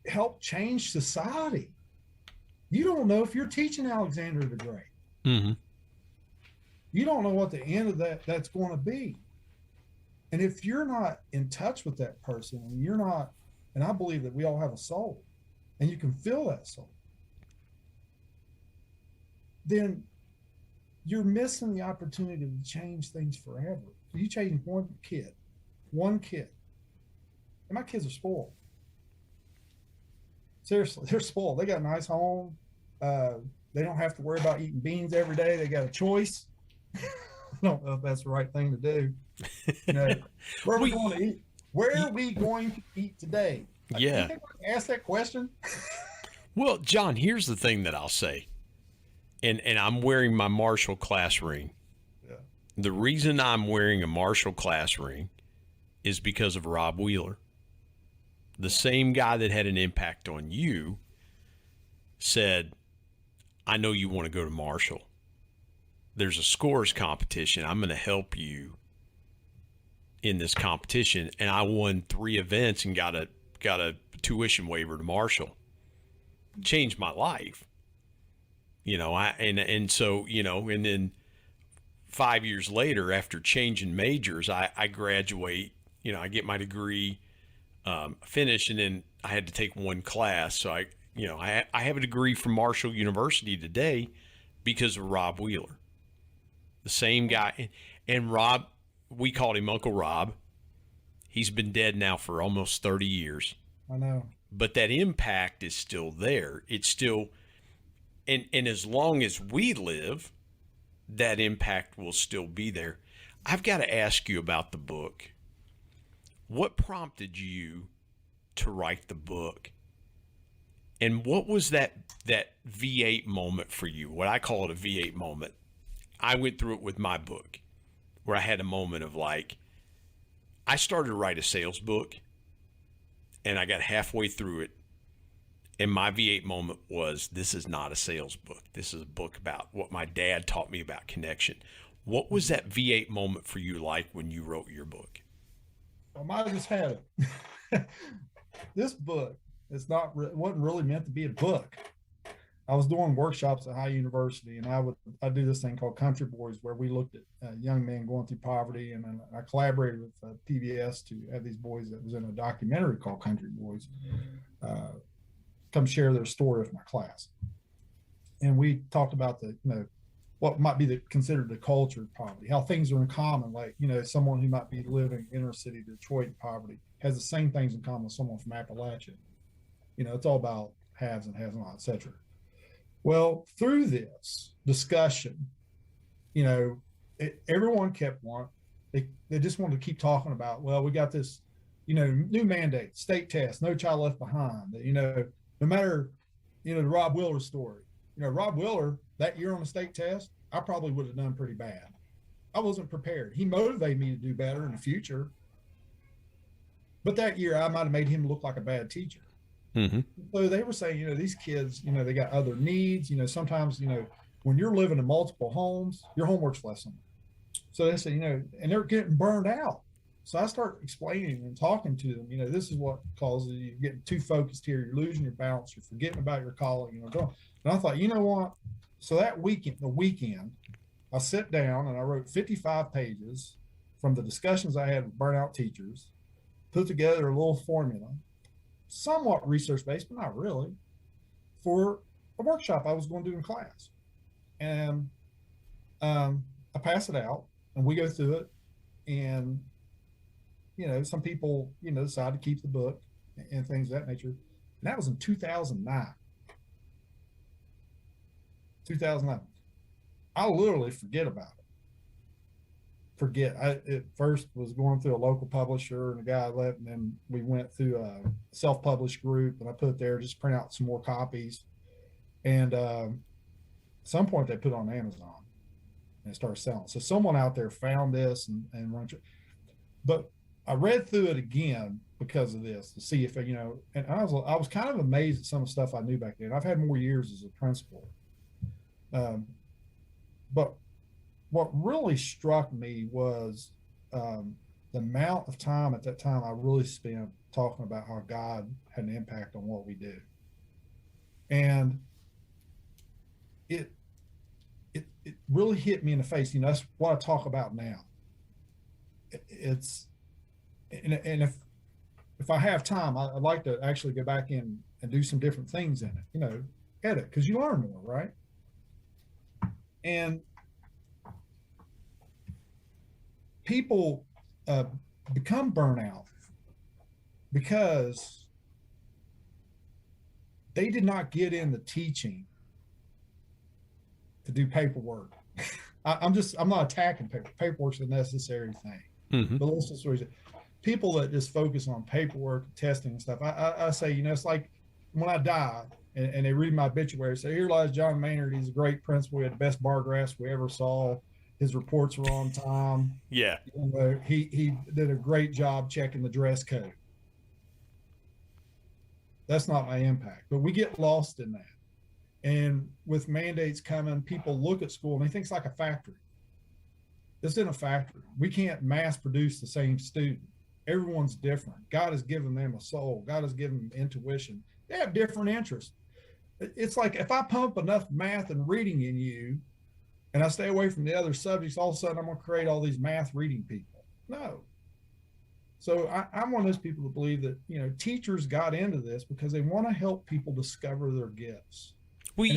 helped change society. You don't know if you're teaching Alexander the Great. You don't know what the end of that's going to be. And if you're not in touch with that person, and you're not, and I believe that we all have a soul, and you can feel that soul, then you're missing the opportunity to change things forever. You change one kid, and my kids are spoiled. Seriously, they're spoiled. They got a nice home. They don't have to worry about eating beans every day. They got a choice. I don't know if that's the right thing to do. You know, where are we going to eat? Where are we going to eat today? Yeah. You think I can ask that question? Well, John, here's the thing that I'll say, and I'm wearing my Marshall class ring. Yeah. The reason I'm wearing a Marshall class ring is because of Rob Wheeler. The same guy that had an impact on you said, I know you want to go to Marshall. There's a scores competition. I'm going to help you in this competition. And I won 3 events and got a tuition waiver to Marshall. Changed my life. So, and then 5 years later, after changing majors, I graduate, I get my degree, finish, and then I had to take 1 class. So I have a degree from Marshall University today because of Rob Wheeler. The same guy. And Rob, we called him Uncle Rob. He's been dead now for almost 30 years. I know. But that impact is still there. It's still, and as long as we live, that impact will still be there. I've got to ask you about the book. What prompted you to write the book? And what was that V8 moment for you? What I call it a V8 moment. I went through it with my book where I had a moment of I started to write a sales book and I got halfway through it. And my V8 moment was, this is not a sales book. This is a book about what my dad taught me about connection. What was that V8 moment for you like when you wrote your book? I might have just had it. This book wasn't really meant to be a book. I was doing workshops at High University, and I do this thing called Country Boys, where we looked at young men going through poverty, and then I collaborated with PBS to have these boys that was in a documentary called Country Boys come share their story with my class. And we talked about what might be considered the culture of poverty, how things are in common. Someone who might be living inner city Detroit poverty has the same things in common with someone from Appalachia. It's all about haves and have-nots, et cetera. Well, through this discussion, everyone kept they just wanted to keep talking about, well, we got this, new mandate, state test, no child left behind, no matter, the Rob Wheeler story. Rob Wheeler, that year on the state test, I probably would have done pretty bad. I wasn't prepared. He motivated me to do better in the future. But that year, I might have made him look like a bad teacher. Mm-hmm. So they were saying, these kids, they got other needs. Sometimes, when you're living in multiple homes, your homework's less than. So they said, and they're getting burned out. So I start explaining and talking to them, this is what causes you getting too focused here. You're losing your balance. You're forgetting about your calling. And I thought, what? So that weekend, I sat down and I wrote 55 pages from the discussions I had with burnout teachers, put together a little formula, somewhat research-based, but not really, for a workshop I was going to do in class. And I pass it out, and we go through it, and, some people, decide to keep the book and things of that nature. And that was in 2009. 2009. I literally forget about it. I at first was going through a local publisher, and the guy left, and then we went through a self-published group, and I put it there, just print out some more copies. And at some point they put it on Amazon and started selling. So someone out there found this and run it. But I read through it again because of this to see if, and I was kind of amazed at some of the stuff I knew back then. I've had more years as a principal. But what really struck me was the amount of time at that time I really spent talking about how God had an impact on what we do. And it really hit me in the face. That's what I talk about now. And if I have time, I'd like to actually go back in and do some different things in it, edit, because you learn more, right? And people become burnout because they did not get in the teaching to do paperwork. I'm not attacking paperwork. Paperwork's a necessary thing. Mm-hmm. But listen, people that just focus on paperwork, testing and stuff, I say, it's like when I die, and they read my obituary. So here lies John Maynard. He's a great principal. He had the best bar graphs we ever saw. His reports were on time. Yeah. He did a great job checking the dress code. That's not my impact, but we get lost in that. And with mandates coming, people look at school and they think it's like a factory. This isn't a factory. We can't mass produce the same student. Everyone's different. God has given them a soul. God has given them intuition. They have different interests. It's like if I pump enough math and reading in you and I stay away from the other subjects, all of a sudden I'm going to create all these math reading people. No. So I'm one of those people that believe that, teachers got into this because they want to help people discover their gifts. Well,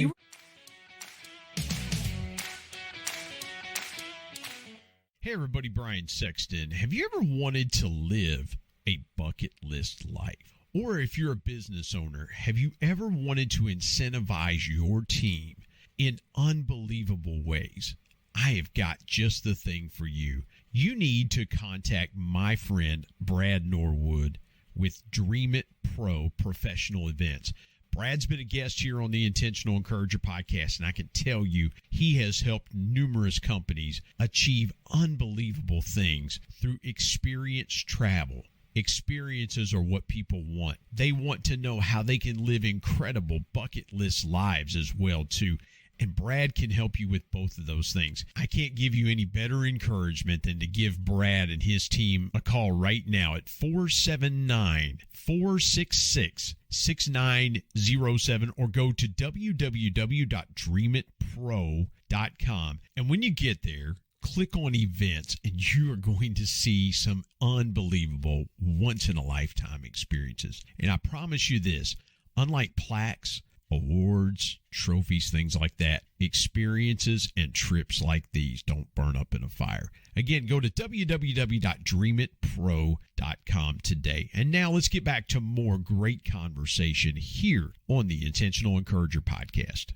Hey everybody, Brian Sexton. Have you ever wanted to live a bucket list life? Or if you're a business owner, have you ever wanted to incentivize your team in unbelievable ways? I have got just the thing for you. You need to contact my friend Brad Norwood with Dream It Pro Professional Events. Brad's been a guest here on the Intentional Encourager podcast, and I can tell you he has helped numerous companies achieve unbelievable things through experienced travel. Experiences are what people want. They want to know how they can live incredible bucket list lives as well, too. And Brad can help you with both of those things. I can't give you any better encouragement than to give Brad and his team a call right now at 479-466-6907 or go to www.dreamitpro.com. And when you get there, click on events and you are going to see some unbelievable once-in-a-lifetime experiences. And I promise you this, unlike plaques, awards, trophies, things like that, experiences and trips like these don't burn up in a fire. Again, go to www.dreamitpro.com today. And now let's get back to more great conversation here on the Intentional Encourager podcast.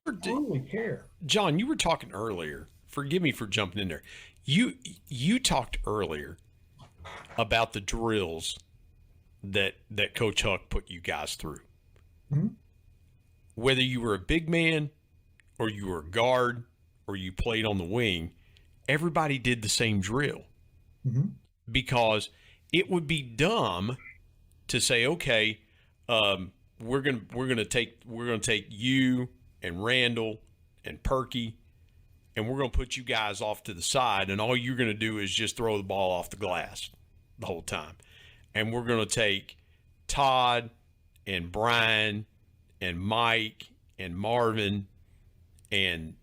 I totally care. John, you were talking earlier. Forgive me for jumping in there. You talked earlier about the drills that Coach Huck put you guys through. Mm-hmm. Whether you were a big man or you were a guard or you played on the wing, everybody did the same drill. Mm-hmm. Because it would be dumb to say, okay, we're gonna take you and Randall and Perky, and we're gonna put you guys off to the side, and all you're gonna do is just throw the ball off the glass the whole time. And we're gonna take Todd and Brian and Mike and Marvin and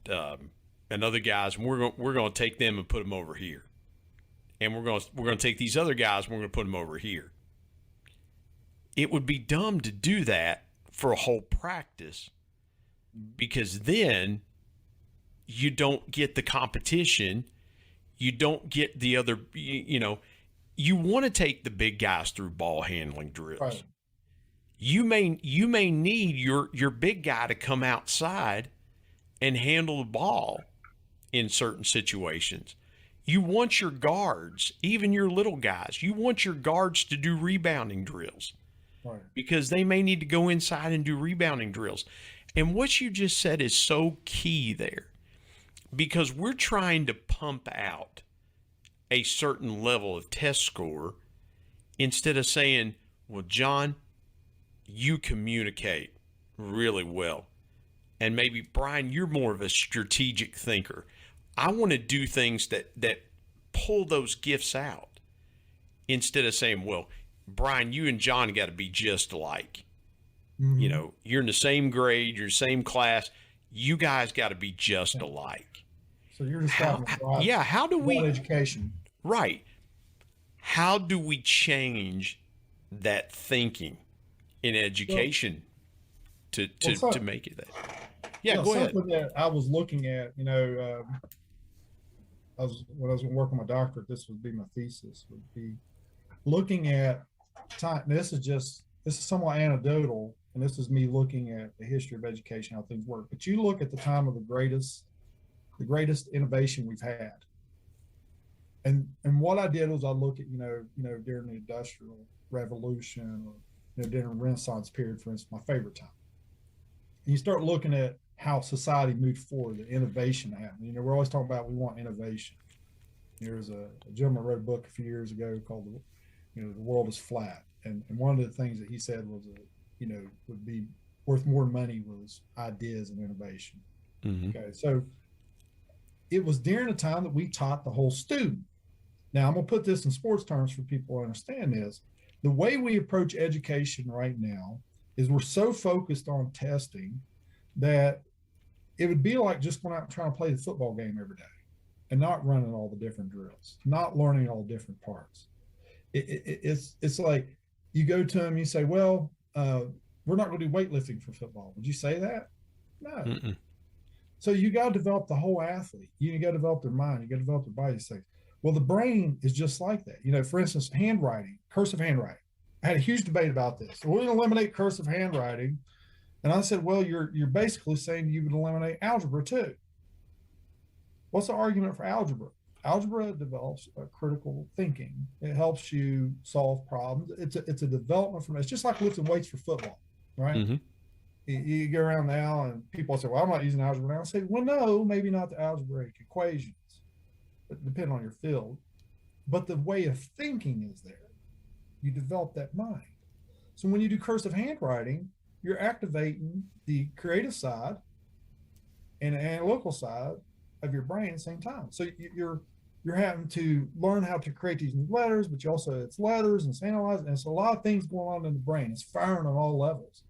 other guys, and we're gonna take them and put them over here. And we're gonna take these other guys and we're gonna put them over here. It would be dumb to do that for a whole practice, because then you don't get the competition. You don't get the other, you want to take the big guys through ball handling drills. Right. You may need your big guy to come outside and handle the ball in certain situations. You want your guards, even your little guys, you want your guards to do rebounding drills. Right. Because they may need to go inside and do rebounding drills. And what you just said is so key there, because we're trying to pump out a certain level of test score instead of saying, well, John, you communicate really well. And maybe, Brian, you're more of a strategic thinker. I want to do things that pull those gifts out, instead of saying, well, Brian, you and John got to be just alike. Mm-hmm. You're in the same grade, you're the same class. You guys got to be just alike. So you're just How do we education? Right. How do we change that thinking in education to make it that? Yeah, go ahead. Something that I was looking at, when I was working my doctorate, this would be my thesis, would be looking at time. This is somewhat anecdotal, and this is me looking at the history of education, how things work. But you look at the time of the greatest innovation we've had, And what I did was I look at, during the Industrial Revolution, or during the Renaissance period, for instance, my favorite time. And you start looking at how society moved forward, the innovation happened. We're always talking about we want innovation. There's a gentleman wrote a book a few years ago called The World is Flat. And one of the things that he said was, would be worth more money was ideas and innovation. Mm-hmm. Okay, so it was during a time that we taught the whole student. Now, I'm going to put this in sports terms for people to understand this. The way we approach education right now is we're so focused on testing that it would be like just going out and trying to play the football game every day and not running all the different drills, not learning all the different parts. It's like you go to them, you say, well, we're not going to do weightlifting for football. Would you say that? No. Mm-mm. So you got to develop the whole athlete. You got to develop their mind. You got to develop their body. Well, the brain is just like that. For instance, handwriting, cursive handwriting. I had a huge debate about this. We're going to eliminate cursive handwriting. And I said, well, you're basically saying you would eliminate algebra too. What's the argument for algebra? Algebra develops critical thinking. It helps you solve problems. It's a development from, it's just like lifting weights for football, right? Mm-hmm. You go around now and people say, well, I'm not using algebra now. I say, well, no, maybe not the algebraic equations, but depending on your field. But the way of thinking is there. You develop that mind. So when you do cursive handwriting, you're activating the creative side and the analytical side of your brain at the same time. So you're having to learn how to create these new letters, but you also, it's letters and it's analyzing, and it's a lot of things going on in the brain. It's firing on all levels.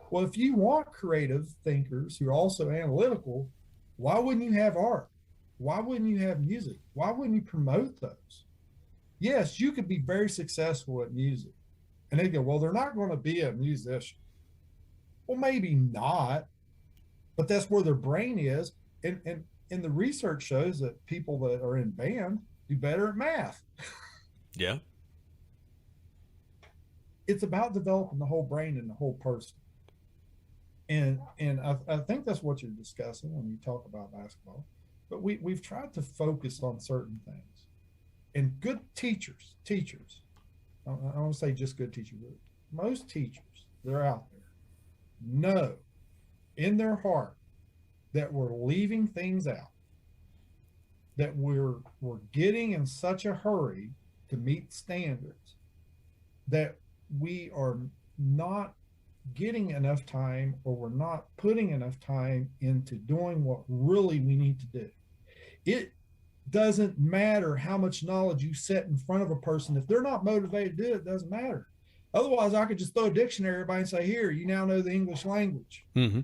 Well, if you want creative thinkers who are also analytical, why wouldn't you have art? Why wouldn't you have music? Why wouldn't you promote those? Yes, you could be very successful at music. And they go, well, they're not going to be a musician. Well, maybe not, but that's where their brain is. And the research shows that people that are in band do better at math. Yeah. It's about developing the whole brain and the whole person. And I think that's what you're discussing when you talk about basketball. But we've tried to focus on certain things. And good teachers, I don't want to say just good teachers, but most teachers that are out there know in their heart that we're leaving things out, that we're getting in such a hurry to meet standards that we are not getting enough time, or we're not putting enough time into doing what really we need to do. It doesn't matter how much knowledge you set in front of a person. If they're not motivated to do it, it doesn't matter. Otherwise, I could just throw a dictionary at everybody and say, here, you now know the English language. Mm-hmm.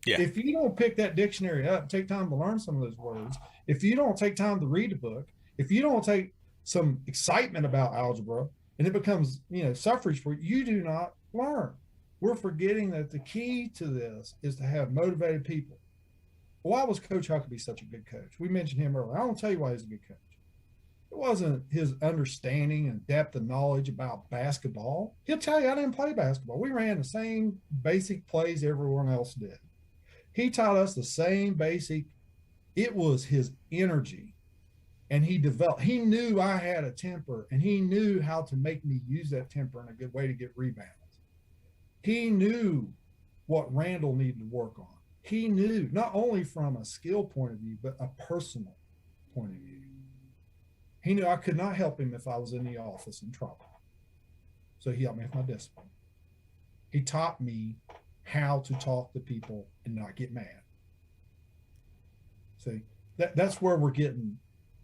Yeah. If you don't pick that dictionary up, take time to learn some of those words, if you don't take time to read a book, if you don't take some excitement about algebra, and it becomes, suffrage for you, you do not learn. We're forgetting that the key to this is to have motivated people. Why was Coach Huckabee such a good coach? We mentioned him earlier. I won't tell you why he's a good coach. It wasn't his understanding and depth of knowledge about basketball. He'll tell you, I didn't play basketball. We ran the same basic plays everyone else did. He taught us the same basic. It was his energy. And he knew I had a temper, and he knew how to make me use that temper in a good way to get rebounds. He knew what Randall needed to work on. He knew, not only from a skill point of view, but a personal point of view. He knew I could not help him if I was in the office in trouble. So he helped me with my discipline. He taught me how to talk to people and not get mad. See, that's where we're getting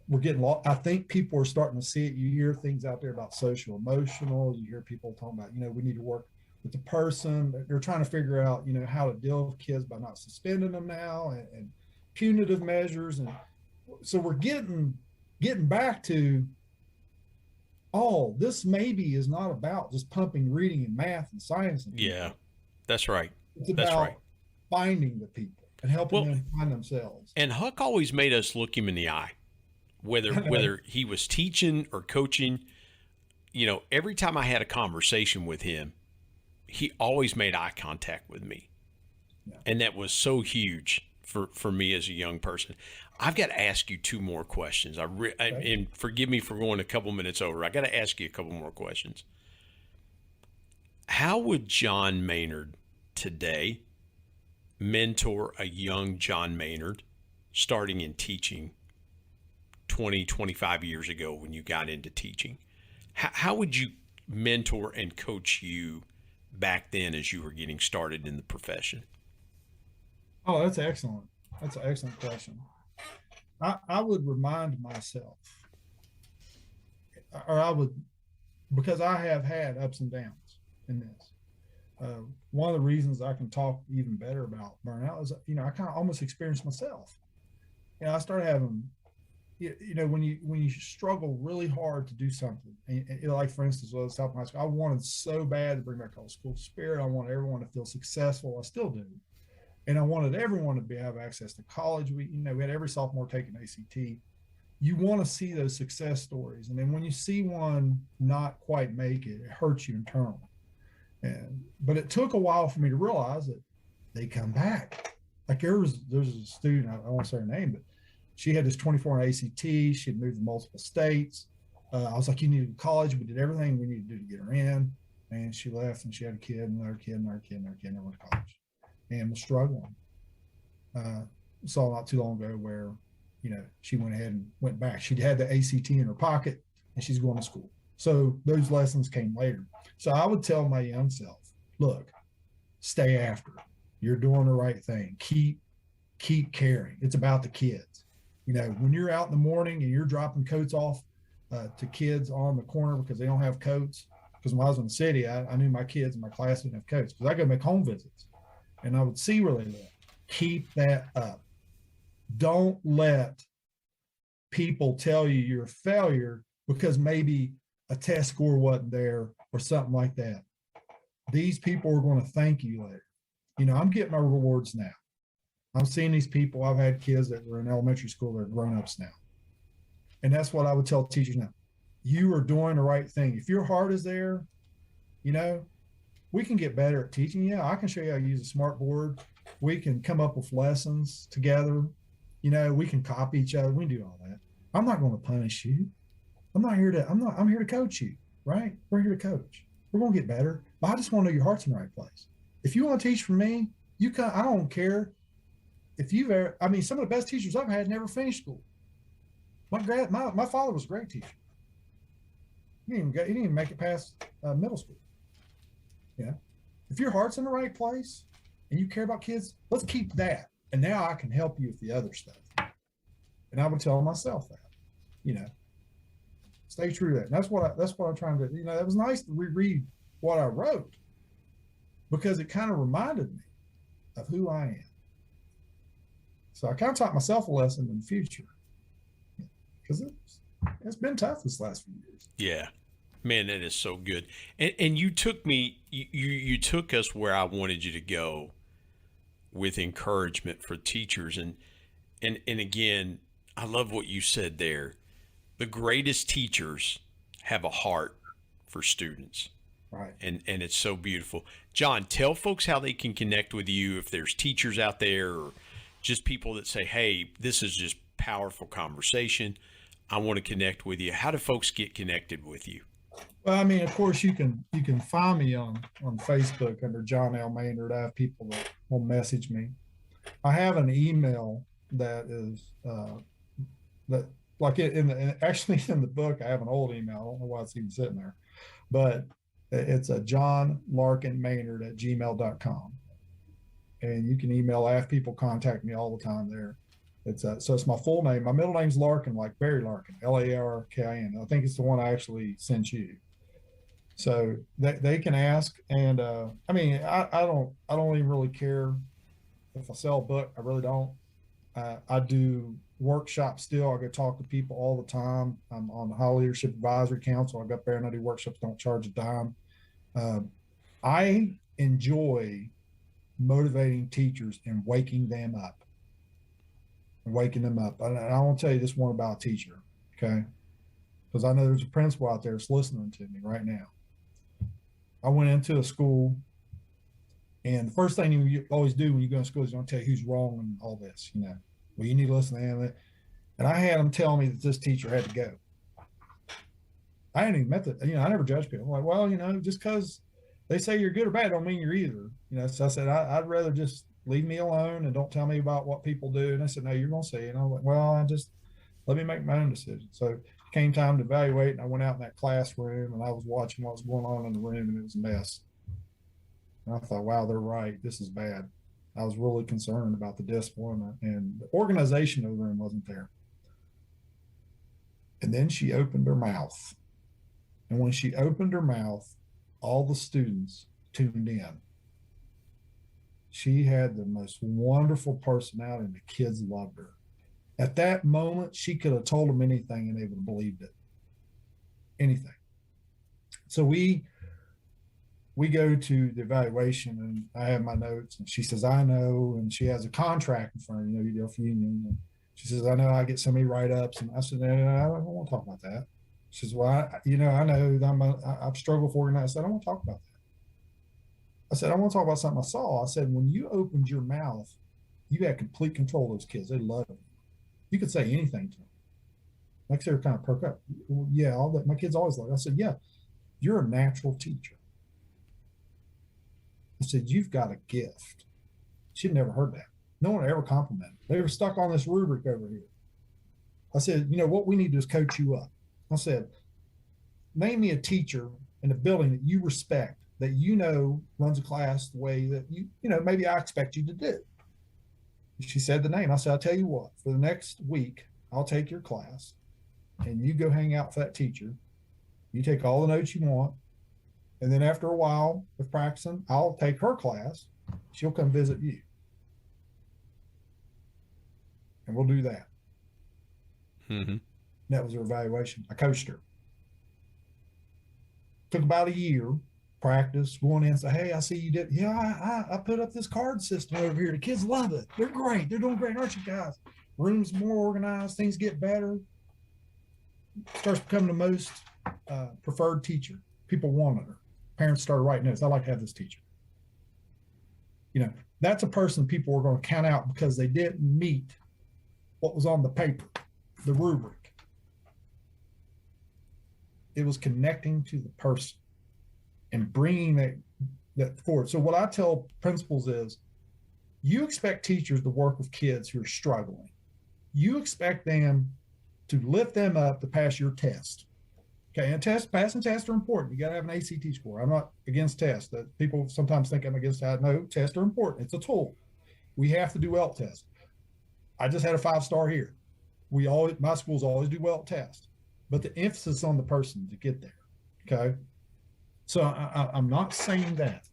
lost. I think people are starting to see it. You hear things out there about social emotional. You hear people talking about, we need to work with the person. They're trying to figure out, how to deal with kids by not suspending them now, and punitive measures. And so we're getting back to, this maybe is not about just pumping reading and math and science. Yeah, that's right. It's about finding the people and helping them find themselves. And Huck always made us look him in the eye, whether he was teaching or coaching. Every time I had a conversation with him, he always made eye contact with me. Yeah. And that was so huge for me as a young person. I've got to ask you two more questions. And forgive me for going a couple minutes over. I got to ask you a couple more questions. How would John Maynard today mentor a young John Maynard starting in teaching 20, 25 years ago when you got into teaching? How would you mentor and coach you back then as you were getting started in the profession? Oh, that's excellent. That's an excellent question. I would remind myself, or I would, because I have had ups and downs in this. One of the reasons I can talk even better about burnout is, I kind of almost experienced myself. I started having, when you struggle really hard to do something, and like for instance, when I was South High School, I wanted so bad to bring back all school spirit. I wanted everyone to feel successful. I still do. And I wanted everyone to have access to college. We had every sophomore take an ACT. You want to see those success stories. And then when you see one not quite make it, it hurts you internally. But it took a while for me to realize that they come back. Like there's a student, I won't say her name, but she had this 24 on ACT. She had moved to multiple states. I was like, you need to go to college. We did everything we needed to do to get her in. And she left and she had a kid, another kid, another kid, another kid, and went to college. And was struggling. Saw not too long ago where, she went ahead and went back. She'd had the ACT in her pocket and she's going to school. So those lessons came later. So I would tell my young self, look, stay after it. You're doing the right thing. Keep caring. It's about the kids. When you're out in the morning and you're dropping coats off to kids on the corner because they don't have coats, because when I was in the city, I knew my kids in my class didn't have coats because I go make home visits. And I would see where they live. Keep that up. Don't let people tell you you're a failure because maybe a test score wasn't there or something like that. These people are going to thank you later. I'm getting my rewards now. I'm seeing these people. I've had kids that were in elementary school that are grown-ups now. And that's what I would tell teachers now. You are doing the right thing. If your heart is there, we can get better at teaching. Yeah, I can show you how to use a smart board. We can come up with lessons together. We can copy each other. We can do all that. I'm not going to punish you. I'm here to coach you, right? We're here to coach. We're going to get better. But I just want to know your heart's in the right place. If you want to teach from me, I don't care if you've ever, some of the best teachers I've had never finished school. My father was a great teacher. He didn't even make it past middle school. If your heart's in the right place and you care about kids, let's keep that. And now I can help you with the other stuff. And I would tell myself that, stay true to that. And that's what I'm trying to do. It was nice to reread what I wrote because it kind of reminded me of who I am. So I kind of taught myself a lesson in the future because it's been tough this last few years. Yeah. Man, that is so good. And you took me, you took us where I wanted you to go with encouragement for teachers. And again, I love what you said there. The greatest teachers have a heart for students. Right. And it's so beautiful. John, tell folks how they can connect with you if there's teachers out there or just people that say, hey, this is just powerful conversation. I want to connect with you. How do folks get connected with you? Well, of course, you can find me on Facebook under John L. Maynard. I have people that will message me. I have an email that is actually in the book. I have an old email. I don't know why it's even sitting there, but it's a johnlarkinmaynard@gmail.com, and you can email. I have people contact me all the time there. So it's my full name. My middle name's Larkin, like Barry Larkin, Larkin. I think it's the one I actually sent you. So they can ask, and I don't even really care if I sell a book. I really don't. I do workshops still. I go talk to people all the time. I'm on the High Leadership Advisory Council. I go up there and I do workshops. Don't charge a dime. I enjoy motivating teachers and waking them up. And I want to tell you this one about a teacher, okay? Because I know there's a principal out there that's listening to me right now. I went into a school, and the first thing you always do when you go to school is going to tell you who's wrong and all this, Well, you need to listen to them. And I had them tell me that this teacher had to go. I hadn't even met the, I never judge people. I'm like, well, just because they say you're good or bad don't mean you're either. So I said, I'd rather just leave me alone and don't tell me about what people do. And I said, no, you're going to see. And I was like, well, let me make my own decision. So it came time to evaluate, and I went out in that classroom and I was watching what was going on in the room, and it was a mess. And I thought, wow, they're right. This is bad. I was really concerned about the discipline, and the organization of the room wasn't there. And then she opened her mouth. And when she opened her mouth, all the students tuned in. She had the most wonderful personality, and the kids loved her. At that moment, she could have told them anything and they would have believed it. Anything. So we go to the evaluation, and I have my notes, and she says, I know, and she has a contract in front of you deal for union. And she says, I know I get so many write-ups. And I said, no, I don't want to talk about that. She says, well, I know I've struggled for organizing. I said, I don't want to talk about that. I said, I want to talk about something I saw. I said, when you opened your mouth, you had complete control of those kids. They loved you. You could say anything to them. Like they were kind of perk up. Well, yeah, all that. My kids always like. I said, yeah, you're a natural teacher. I said, you've got a gift. She'd never heard that. No one ever complimented. They were stuck on this rubric over here. I said, what we need to do is coach you up. I said, name me a teacher in a building that you respect, that runs a class the way that maybe I expect you to do. She said the name. I said, I'll tell you what, for the next week, I'll take your class and you go hang out for that teacher. You take all the notes you want. And then after a while of practicing, I'll take her class. She'll come visit you. And we'll do that. Mm-hmm. That was her evaluation. I coached her. Took about a year, practice, going in and say, hey, I see you did. Yeah, I put up this card system over here. The kids love it. They're great. They're doing great, aren't you guys? Room's more organized. Things get better. Starts becoming the most preferred teacher. People wanted her. Parents started writing notes. I like to have this teacher. That's a person people were going to count out because they didn't meet what was on the paper, the rubric. It was connecting to the person and bringing that forward. So what I tell principals is, you expect teachers to work with kids who are struggling. You expect them to lift them up to pass your test. Okay, and passing tests are important. You got to have an ACT score. I'm not against tests. That people sometimes think I'm against that. No, tests are important. It's a tool. We have to do well tests. I just had a 5-star here. My schools always do well tests, but the emphasis on the person to get there. Okay, so I'm not saying that,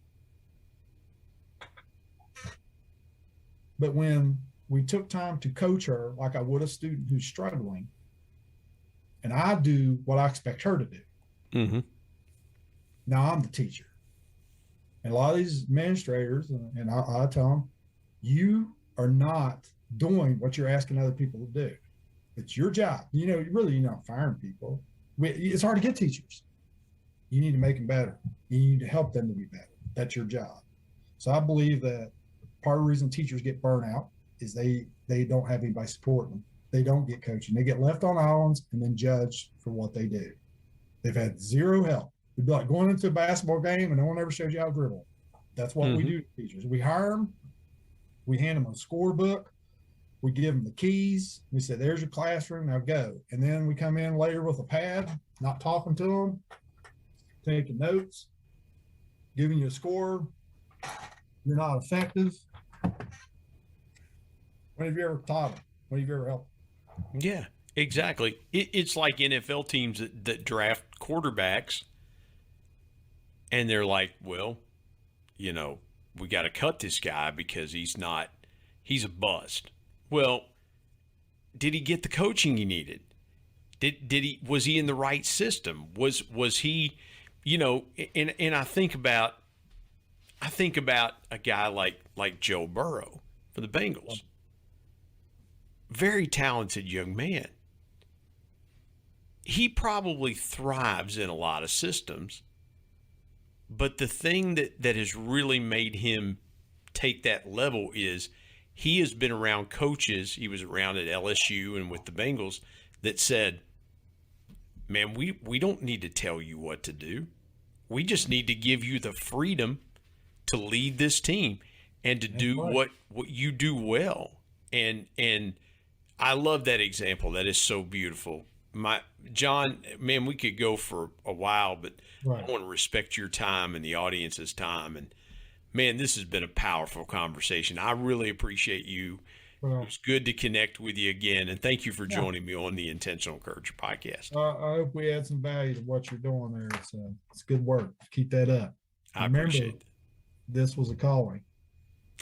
but when we took time to coach her like I would a student who's struggling, and I do what I expect her to do. Mm-hmm. Now I'm the teacher. And a lot of these administrators, and I tell them, you are not doing what you're asking other people to do. It's your job. You're not firing people. It's hard to get teachers. You need to make them better. You need to help them to be better. That's your job. So I believe that part of the reason teachers get burnt out is they don't have anybody supporting them. They don't get coaching. They get left on islands and then judged for what they do. They've had zero help. It'd be like going into a basketball game and no one ever shows you how to dribble. That's what we do to teachers. We hire them. We hand them a scorebook. We give them the keys. We say, there's your classroom. Now go. And then we come in later with a pad, not talking to them, taking notes, giving you a score. You're not effective. When have you ever taught them? When have you ever helped? Yeah, exactly. It's like NFL teams that draft quarterbacks, and they're like, well, we got to cut this guy because he's a bust. Well, did he get the coaching he needed? Was he in the right system? Was he, and I think about a guy like Joe Burrow for the Bengals. Very talented young man. He probably thrives in a lot of systems, but the thing that has really made him take that level is he has been around coaches. He was around at LSU and with the Bengals that said, man, we don't need to tell you what to do. We just need to give you the freedom to lead this team and to do what you do well. And I love that example. That is so beautiful. John, man, we could go for a while, but I want to respect your time and the audience's time. And man, this has been a powerful conversation. I really appreciate you. Well, it was good to connect with you again, and thank you for joining me on the Intentional Encourager podcast. I hope we add some value to what you're doing there. It's good work. Keep that up. I appreciate it. This was a calling.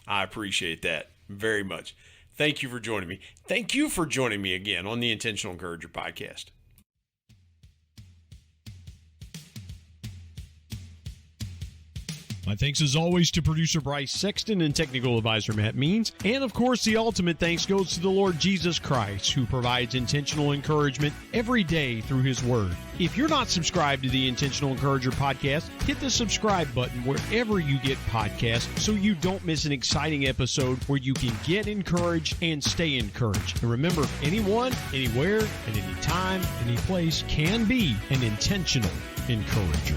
I appreciate that very much. Thank you for joining me. Thank you for joining me again on the Intentional Encourager podcast. My thanks as always to producer Bryce Sexton and technical advisor Matt Means. And of course, the ultimate thanks goes to the Lord Jesus Christ, who provides intentional encouragement every day through his word. If you're not subscribed to the Intentional Encourager podcast, hit the subscribe button wherever you get podcasts so you don't miss an exciting episode where you can get encouraged and stay encouraged. And remember, anyone, anywhere, at any time, any place can be an intentional encourager.